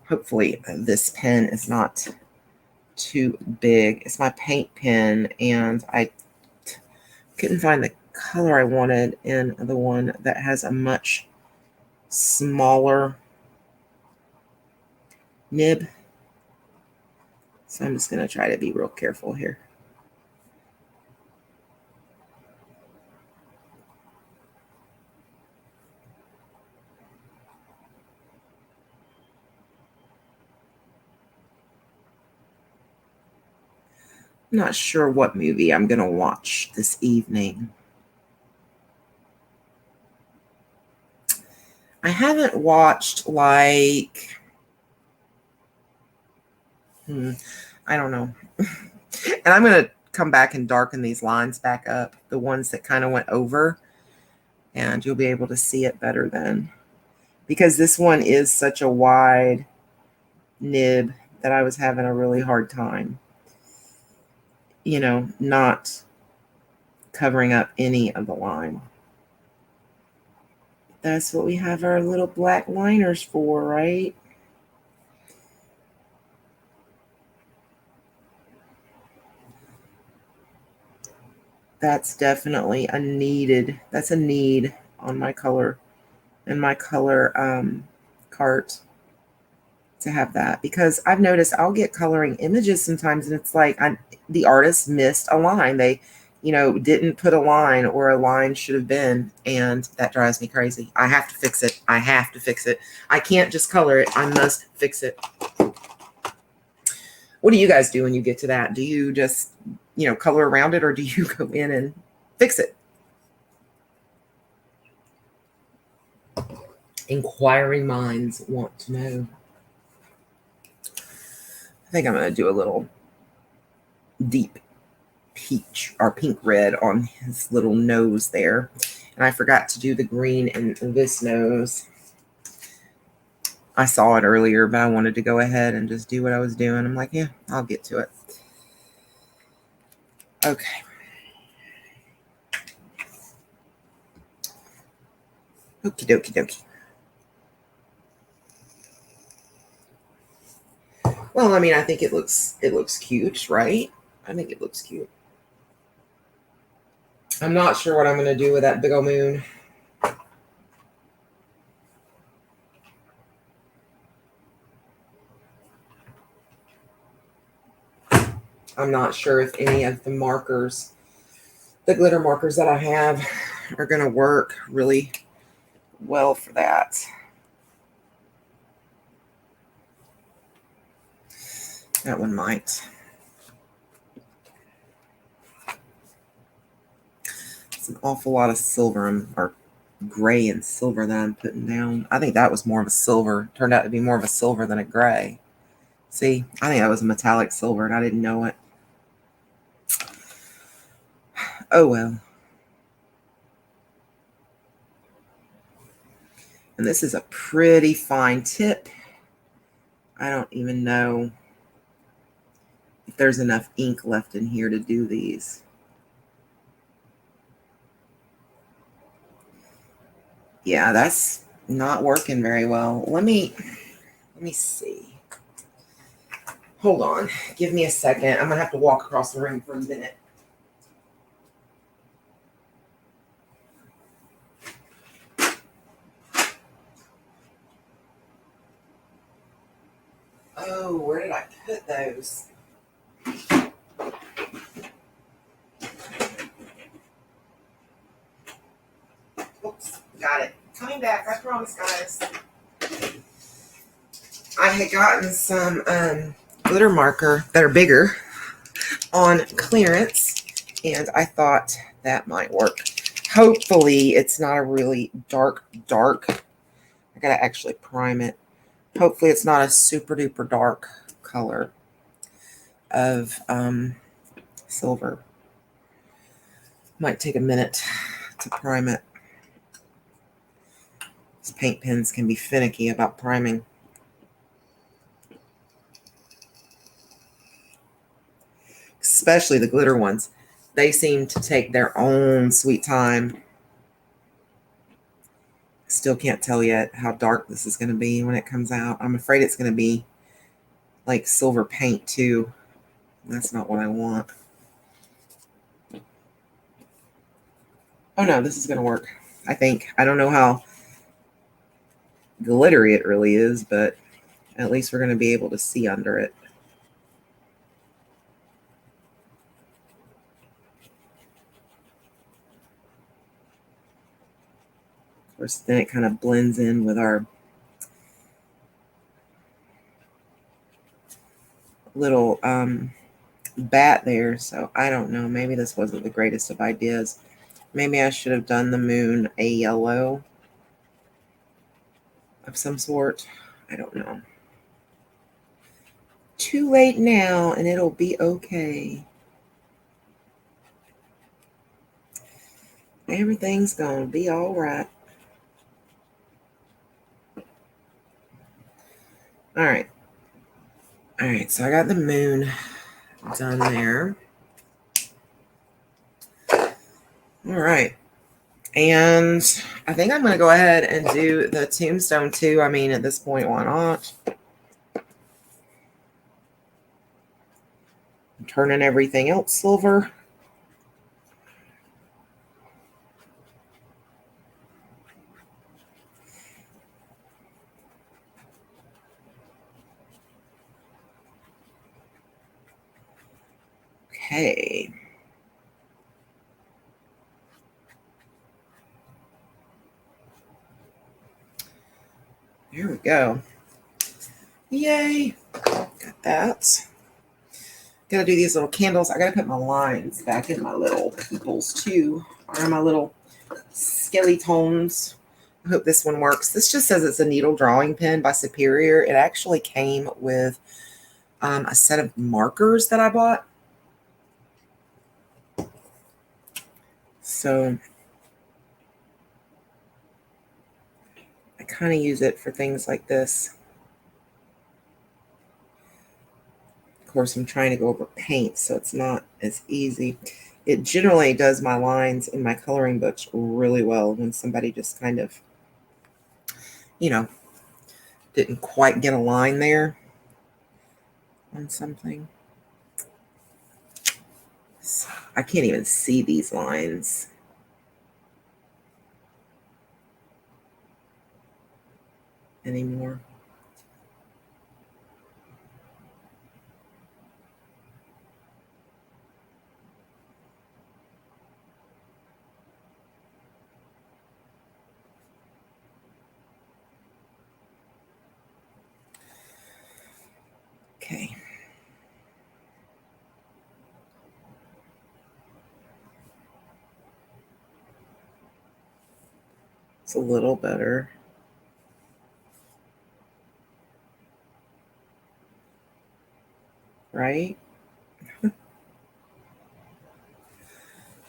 A: Hopefully this pen is not too big. It's my paint pen, and I couldn't find the color I wanted in the one that has a much smaller nib. So I'm just going to try to be real careful here. I'm not sure what movie I'm going to watch this evening. I haven't watched I don't know. And I'm going to come back and darken these lines back up, the ones that kind of went over, and you'll be able to see it better then. Because this one is such a wide nib that I was having a really hard time, not covering up any of the line. That's what we have our little black liners for, right? That's definitely that's a need on my color and my color cart to have that, because I've noticed I'll get coloring images sometimes and it's like the artist missed a line. They, didn't put a line, or a line should have been, and that drives me crazy. I have to fix it. I can't just color it. I must fix it. What do you guys do when you get to that? Do you just, color around it, or do you go in and fix it? Inquiring minds want to know. I think I'm going to do a little deep peach or pink red on his little nose there. And I forgot to do the green in this nose. I saw it earlier, but I wanted to go ahead and just do what I was doing. I'm like, yeah, I'll get to it. Okay. Okie dokie dokie. Well, I mean, I think it looks cute, right? I think it looks cute. I'm not sure what I'm going to do with that big old moon. I'm not sure if any of the markers, the glitter markers that I have, are going to work really well for that. That one might. It's an awful lot of silver, or gray and silver, that I'm putting down. I think that was more of a silver. Turned out to be more of a silver than a gray. See, I think that was a metallic silver and I didn't know it. Oh well. And this is a pretty fine tip. I don't even know if there's enough ink left in here to do these. Yeah, that's not working very well. Let me see. Hold on. Give me a second. I'm going to have to walk across the room for a minute. Oh, where did I put those? Oops, got it. Coming back, I promise, guys. I had gotten some glitter marker that are bigger on clearance, and I thought that might work. Hopefully, it's not a really dark. I gotta actually prime it. Hopefully, it's not a super duper dark color of silver. Might take a minute to prime it. These paint pens can be finicky about priming. Especially the glitter ones. They seem to take their own sweet time. Still can't tell yet how dark this is going to be when it comes out. I'm afraid it's going to be like silver paint too. That's not what I want. Oh no, this is going to work. I think. I don't know how glittery it really is, but at least we're going to be able to see under it. Of course, then it kind of blends in with our little bat there, so I don't know. Maybe this wasn't the greatest of ideas. Maybe I should have done the moon a yellow of some sort. I don't know. Too late now, and it'll be okay. Everything's gonna be all right. All right. All right, so I got the moon done there. All right. And I think I'm going to go ahead and do the tombstone too. I mean, at this point, why not? I'm turning everything else silver. Okay. There we go. Yay. Got that. Gotta do these little candles. I gotta put my lines back in my little peoples too, or my little skeletons. I hope this one works. This just says it's a needle drawing pen by Superior. It actually came with a set of markers that I bought. So I kind of use it for things like this. Of course, I'm trying to go over paint, so it's not as easy. It generally does my lines in my coloring books really well when somebody just kind of, you know, didn't quite get a line there on something. So I can't even see these lines. Anymore. Okay. It's a little better. Right?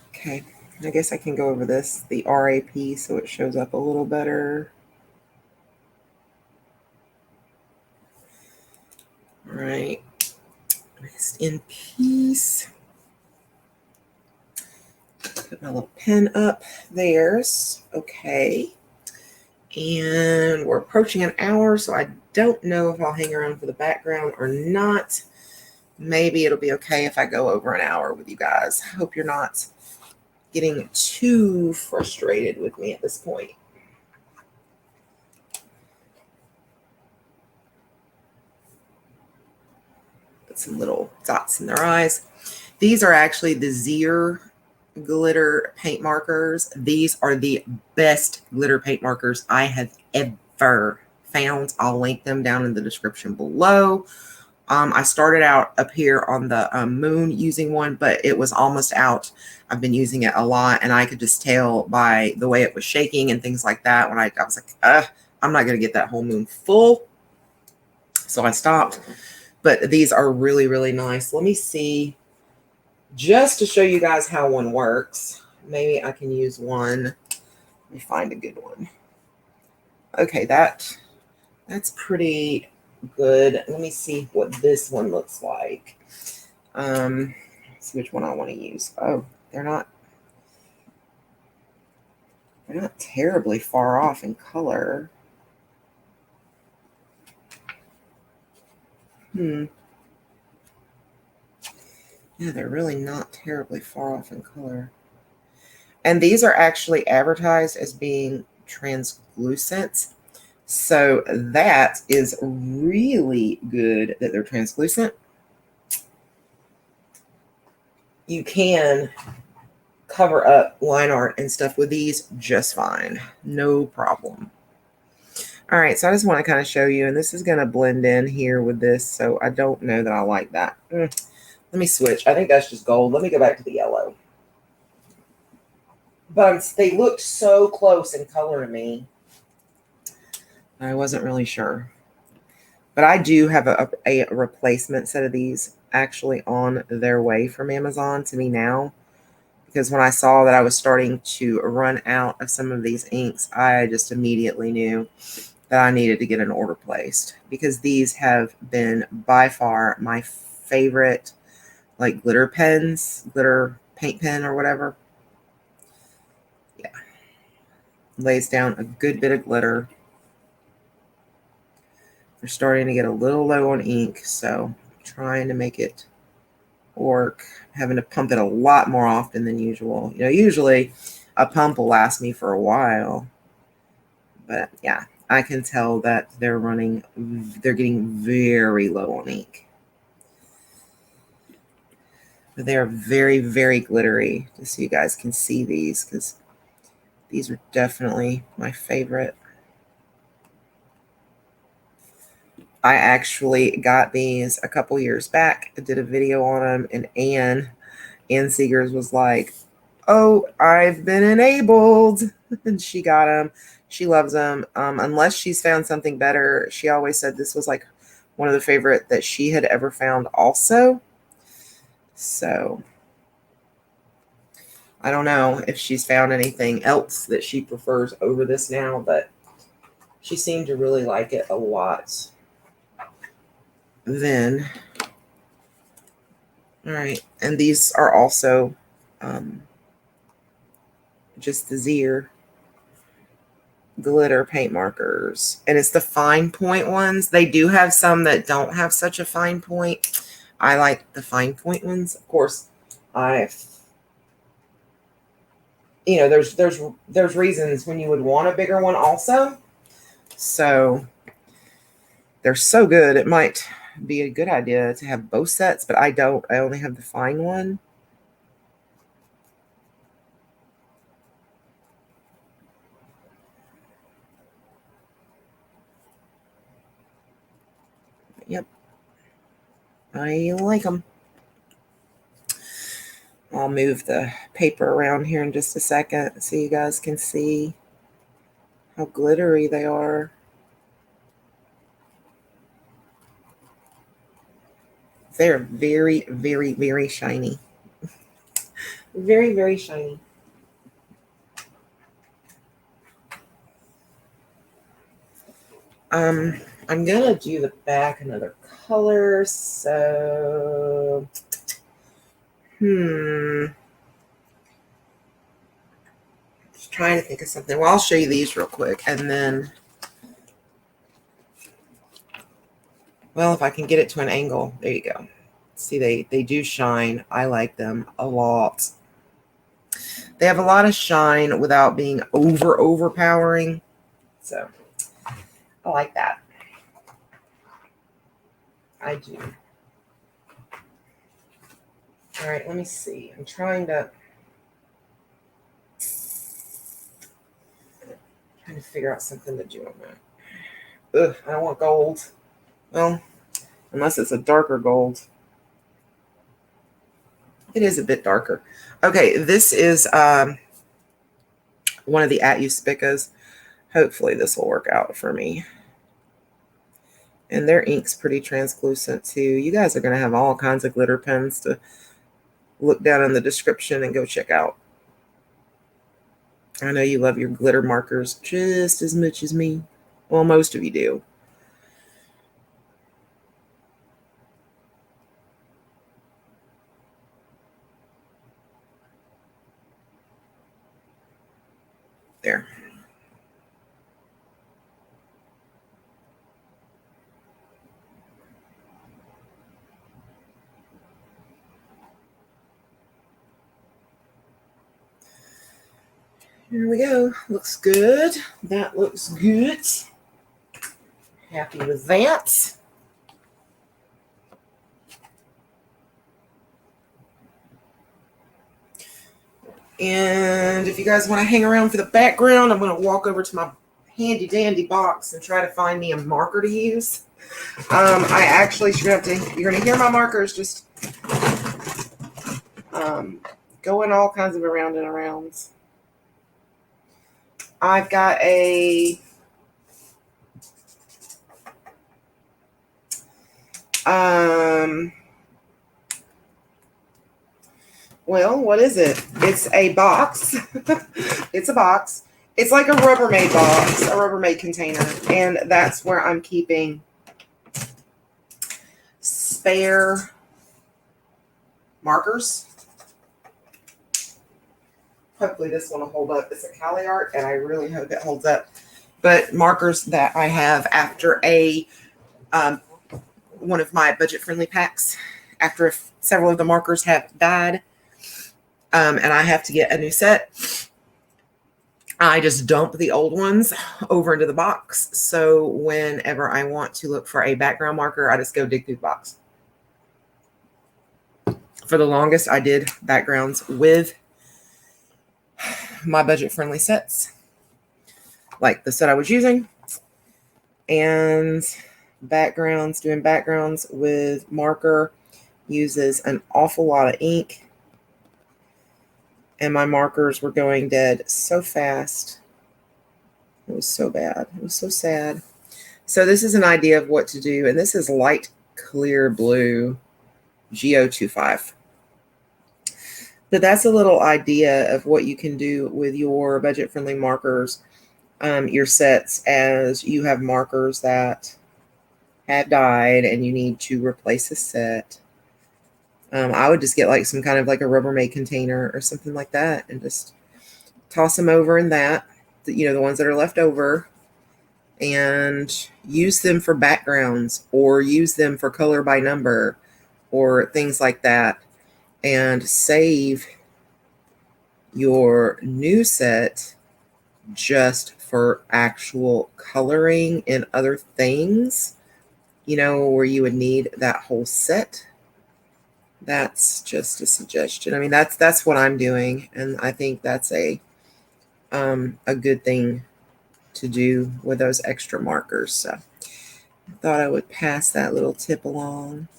A: Okay. I guess I can go over this, the RAP, so it shows up a little better. All right. Rest in peace. Put my little pen up there. Okay. And we're approaching an hour, so I don't know if I'll hang around for the background or not. Maybe it'll be okay if I go over an hour with you guys. I hope you're not getting too frustrated with me at this point. Put some little dots in their eyes. These are actually the Zier glitter paint markers. These are the best glitter paint markers I have ever found. I'll link them down in the description below. I started out up here on the moon using one, but it was almost out. I've been using it a lot, and I could just tell by the way it was shaking and things like that when I was like, I'm not going to get that whole moon full. So I stopped. But these are really, really nice. Let me see, just to show you guys how one works. Maybe I can use one. Let me find a good one. Okay, that's pretty good. Let me see what this one looks like. Let's see which one I want to use. Oh, they're not terribly far off in color. Yeah, they're really not terribly far off in color. And these are actually advertised as being translucent. So that is really good that they're translucent. You can cover up line art and stuff with these just fine. No problem. All right, so I just want to kind of show you, and this is going to blend in here with this, so I don't know that I like that. Let me switch. I think that's just gold. Let me go back to the yellow. But they looked so close in color to me. I wasn't really sure. But I do have a replacement set of these actually on their way from Amazon to me now. Because when I saw that I was starting to run out of some of these inks, I just immediately knew that I needed to get an order placed. Because these have been by far my favorite, like, glitter pens, glitter paint pen or whatever. Yeah. Lays down a good bit of glitter. They're starting to get a little low on ink, so I'm trying to make it work. Having to pump it a lot more often than usual. You know, usually a pump will last me for a while. But yeah, I can tell that they're getting very low on ink. But they're very, very glittery, just so you guys can see these, because these are definitely my favorite. I actually got these a couple years back. I did a video on them, and Ann Seegers was like, "Oh, I've been enabled," and she got them. She loves them. Unless she's found something better, she always said this was like one of the favorite that she had ever found also. So I don't know if she's found anything else that she prefers over this now, but she seemed to really like it a lot. Then, all right, and these are also just the Zier glitter paint markers, and it's the fine point ones. They do have some that don't have such a fine point. I like the fine point ones. Of course, there's reasons when you would want a bigger one also. So they're so good. It might be a good idea to have both sets, but I don't. I only have the fine one. Yep. I like them. I'll move the paper around here in just a second so you guys can see how glittery they are. They're very, very, very shiny. Very, very shiny. I'm gonna do the back another color, so just trying to think of something. Well, I'll show you these real quick, and then, well, if I can get it to an angle, there you go. See, they do shine. I like them a lot. They have a lot of shine without being overpowering, so I like that. I do. All right, let me see. I'm trying to figure out something to do on that. Ugh, I don't want gold. Well, unless it's a darker gold. It is a bit darker. Okay, this is one of the At You Spicas. Hopefully this will work out for me. And their ink's pretty translucent too. You guys are going to have all kinds of glitter pens to look down in the description and go check out. I know you love your glitter markers just as much as me. Well, most of you do. There. Here we go. Looks good. That looks good. Happy with that. And if you guys want to hang around for the background, I'm going to walk over to my handy dandy box and try to find me a marker to use. I actually should have to, you're going to hear my markers just going all kinds of around and arounds. I've got a well, what is it? It's a box. It's a box. It's like a Rubbermaid box, a Rubbermaid container. And that's where I'm keeping spare markers. Hopefully this one will hold up. It's a Cali Art, and I really hope it holds up. But markers that I have after a one of my budget-friendly packs, after several of the markers have died, and I have to get a new set, I just dump the old ones over into the box. So whenever I want to look for a background marker, I just go dig through the box. For the longest, I did backgrounds with my budget-friendly sets, like the set I was using, and doing backgrounds with marker uses an awful lot of ink. And my markers were going dead so fast. It was so bad. It was so sad. So this is an idea of what to do. And this is light clear blue G025. But that's a little idea of what you can do with your budget-friendly markers, your sets, as you have markers that have died and you need to replace a set. I would just get like some kind of like a Rubbermaid container or something like that and just toss them over in that, the ones that are left over, and use them for backgrounds or use them for color by number or things like that, and save your new set just for actual coloring and other things, where you would need that whole set. That's just a suggestion. I mean, that's what I'm doing, and I think that's a good thing to do with those extra markers. So I thought I would pass that little tip along.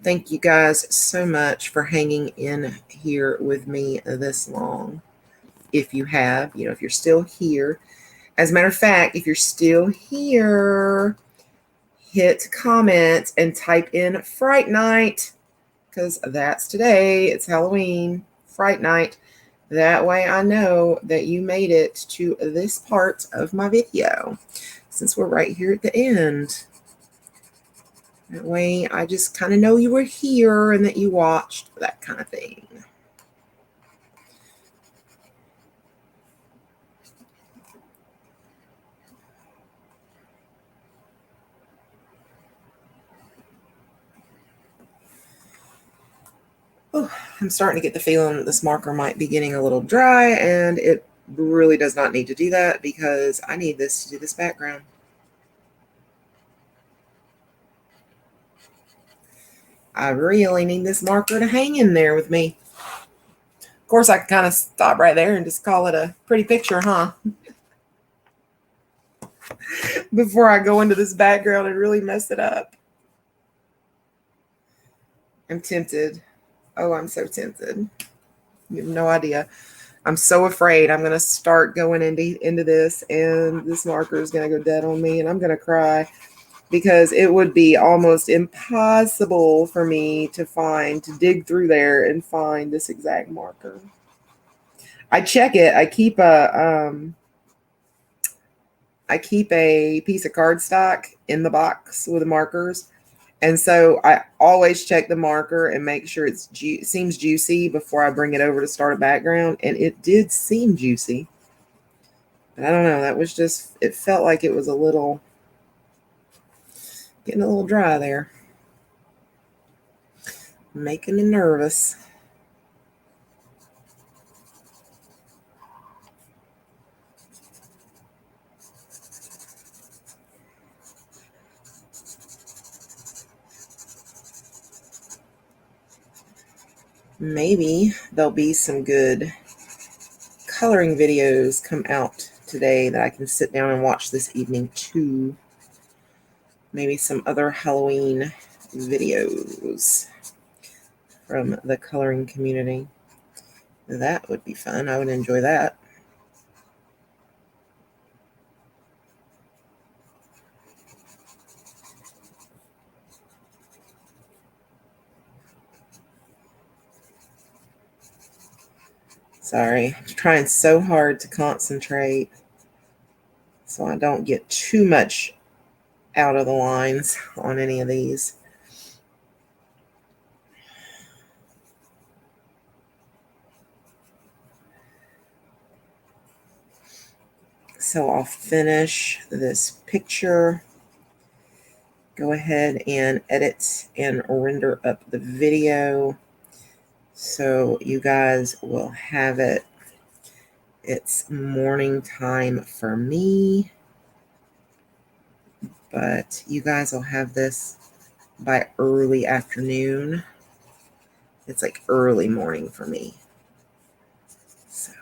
A: Thank you guys so much for hanging in here with me this long. If you have, if you're still here. As a matter of fact, if you're still here, hit comment and type in Fright Night, because that's today. It's Halloween, Fright Night. That way I know that you made it to this part of my video, since we're right here at the end. That way I just kind of know you were here and that you watched, that kind of thing. Oh, I'm starting to get the feeling that this marker might be getting a little dry, and it really does not need to do that because I need this to do this background. I really need this marker to hang in there with me. Of course, I can kind of stop right there and just call it a pretty picture, huh? Before I go into this background and really mess it up. I'm tempted. Oh, I'm so tempted. You have no idea. I'm so afraid I'm going to start going into this, and this marker is going to go dead on me, and I'm going to cry, because it would be almost impossible for me to dig through there and find this exact marker. I check it. I keep a piece of cardstock in the box with the markers. And so I always check the marker and make sure it seems juicy before I bring it over to start a background. And it did seem juicy. But I don't know. That was just, it felt like it was getting a little dry there. Making me nervous. Maybe there'll be some good coloring videos come out today that I can sit down and watch this evening too. Maybe some other Halloween videos. from the coloring community. That would be fun. I would enjoy that. Sorry, I'm trying so hard to concentrate so I don't get too much out of the lines on any of these. So I'll finish this picture, go ahead and edit and render up the video so you guys will have it. It's morning time for me, but you guys will have this by early afternoon. It's like early morning for me. So.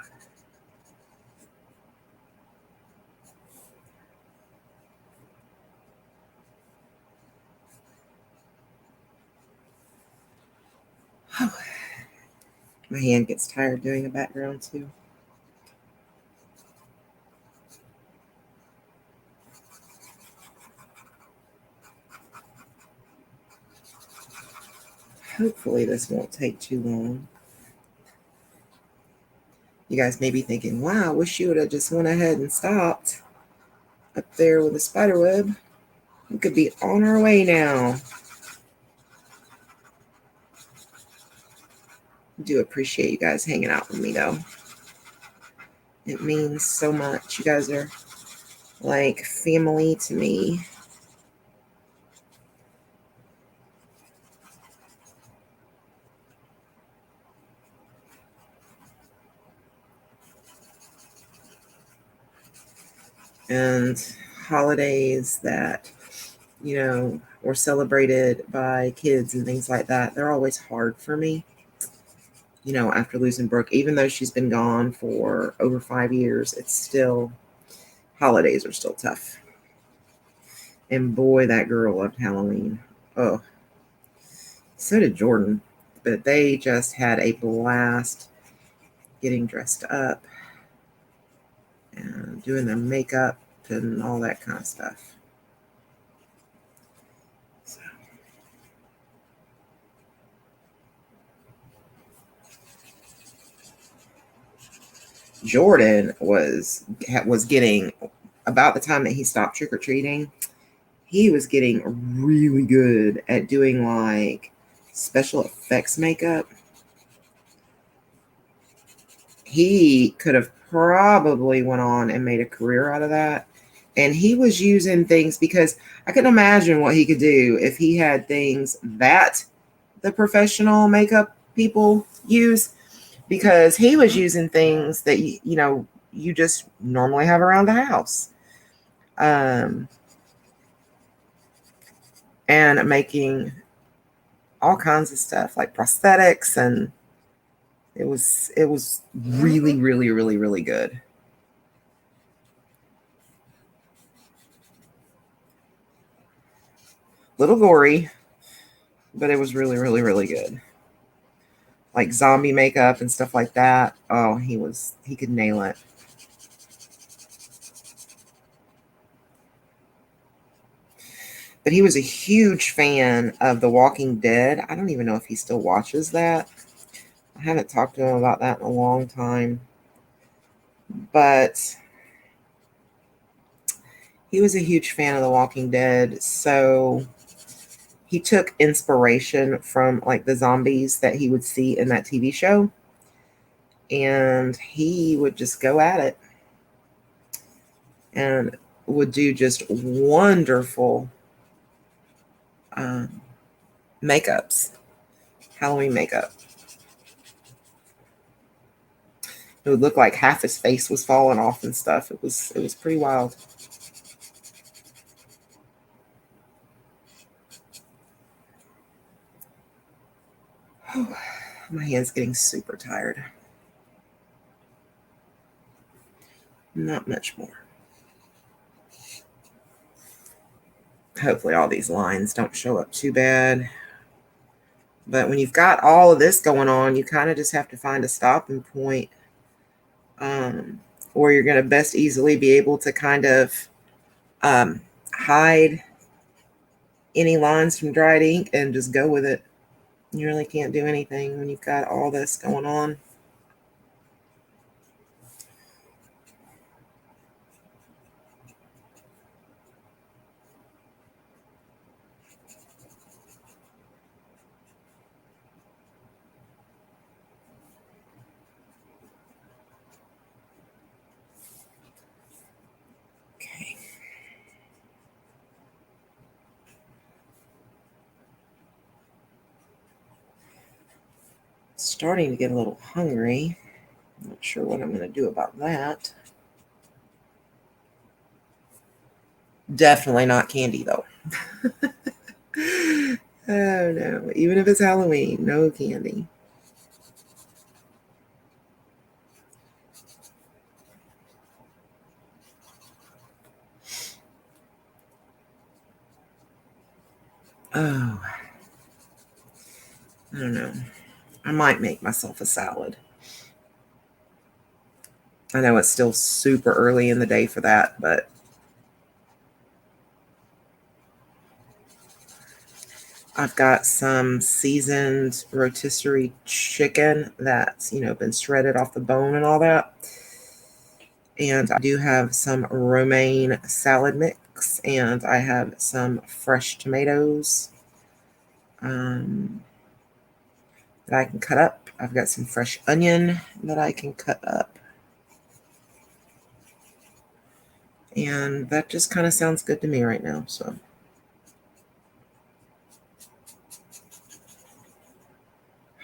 A: My hand gets tired doing a background too. Hopefully this won't take too long. You guys may be thinking, wow, I wish you would have just went ahead and stopped up there with the spider web. We could be on our way now. I do appreciate you guys hanging out with me though. It means so much. You guys are like family to me. And holidays that, you know, were celebrated by kids and things like that, they're always hard for me. You know, after losing Brooke, even though she's been gone for over 5 years, it's still, holidays are still tough. And boy, that girl loved Halloween. Oh, so did Jordan. But they just had a blast getting dressed up and doing their makeup and all that kind of stuff. So. Jordan was getting, about the time that he stopped trick-or-treating, he was getting really good at doing like special effects makeup. He could have probably went on and made a career out of that. And he was using things, because I couldn't imagine what he could do if he had things that the professional makeup people use, because he was using things that, you know, you just normally have around the house. And making all kinds of stuff like prosthetics, and it was really, really, really, really good. Little gory, but it was really, really, really good. Like zombie makeup and stuff like that. Oh, he could nail it. But he was a huge fan of The Walking Dead. I don't even know if he still watches that. I haven't talked to him about that in a long time. But he was a huge fan of The Walking Dead. So he took inspiration from like the zombies that he would see in that TV show. And he would just go at it and would do just wonderful makeups, Halloween makeup. It would look like half his face was falling off and stuff. It was pretty wild. Oh, my hand's getting super tired. Not much more. Hopefully all these lines don't show up too bad. But when you've got all of this going on, you kind of just have to find a stopping point, where you're going to best easily be able to kind of hide any lines from dried ink and just go with it. You really can't do anything when you've got all this going on. Okay. Starting to get a little hungry. Not sure what I'm going to do about that. Definitely not candy, though. Oh, no. Even if it's Halloween, no candy. Oh, I don't know. I might make myself a salad. I know it's still super early in the day for that, but I've got some seasoned rotisserie chicken that's, been shredded off the bone and all that. And I do have some romaine salad mix, and I have some fresh tomatoes that I can cut up. I've got some fresh onion that I can cut up. And that just kind of sounds good to me right now. So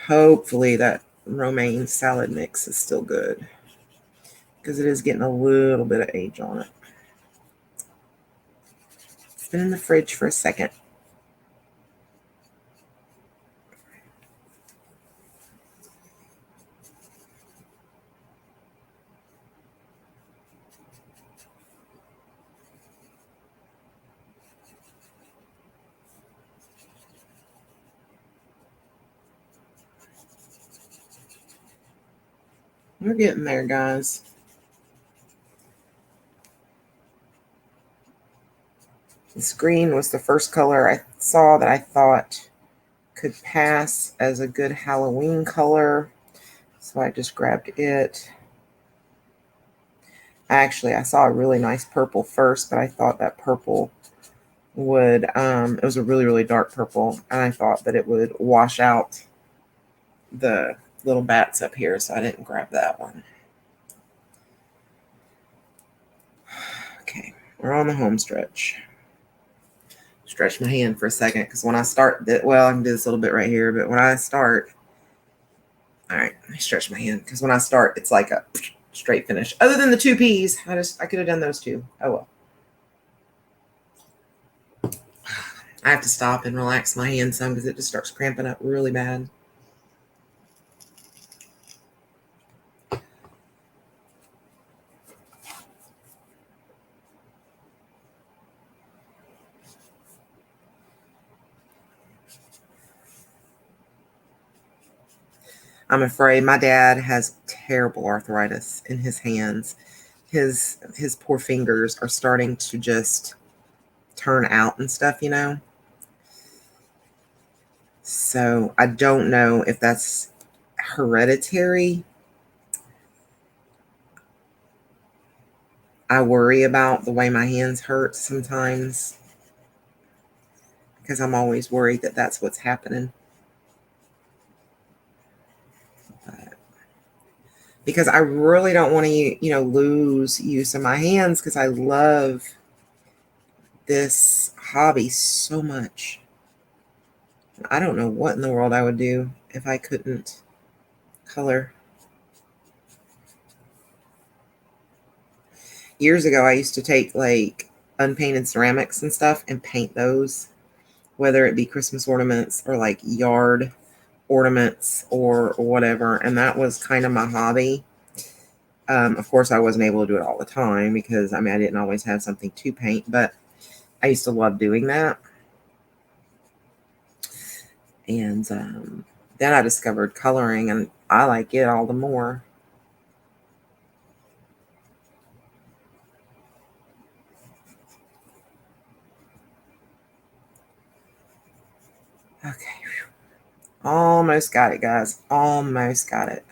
A: hopefully that romaine salad mix is still good, because it is getting a little bit of age on it. It's been in the fridge for a second. We're getting there, guys. This green was the first color I saw that I thought could pass as a good Halloween color, so I just grabbed it. Actually, I saw a really nice purple first, but I thought that purple would, it was a really, really dark purple, and I thought that it would wash out the little bats up here, so I didn't grab that one. Okay, we're on the home stretch. Stretch my hand for a second, because when I start, well, I can do this a little bit right here, but when I start, all right, I stretch my hand, because when I start, it's like a straight finish. Other than the 2 P's, I could have done those 2. Oh well. I have to stop and relax my hand some, because it just starts cramping up really bad. I'm afraid my dad has terrible arthritis in his hands. His poor fingers are starting to just turn out and stuff, So I don't know if that's hereditary. I worry about the way my hands hurt sometimes, because I'm always worried that that's what's happening. But because I really don't want to, lose use of my hands, because I love this hobby so much. I don't know what in the world I would do if I couldn't color. Years ago, I used to take like unpainted ceramics and stuff and paint those, whether it be Christmas ornaments or like yard ornaments or whatever. And that was kind of my hobby. Of course, I wasn't able to do it all the time, because I didn't always have something to paint, but I used to love doing that. And then I discovered coloring, and I like it all the more. Okay. Almost got it, guys. Almost got it.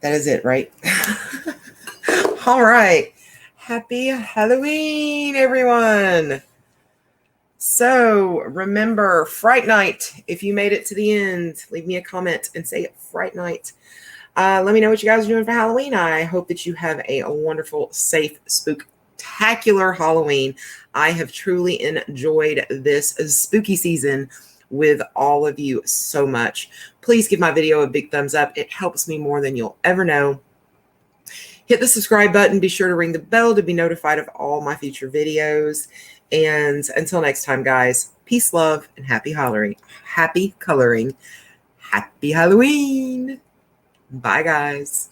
A: That is it, right? All right. Happy Halloween, everyone. So remember, Fright Night. If you made it to the end, leave me a comment and say Fright Night. Let me know what you guys are doing for Halloween. I hope that you have a wonderful, safe, spooktacular Halloween. I have truly enjoyed this spooky season with all of you so much. Please give my video a big thumbs up. It helps me more than you'll ever know. Hit the subscribe button. Be sure to ring the bell to be notified of all my future videos. And until next time, guys, peace, love, and happy coloring. Happy coloring. Happy Halloween. Bye, guys.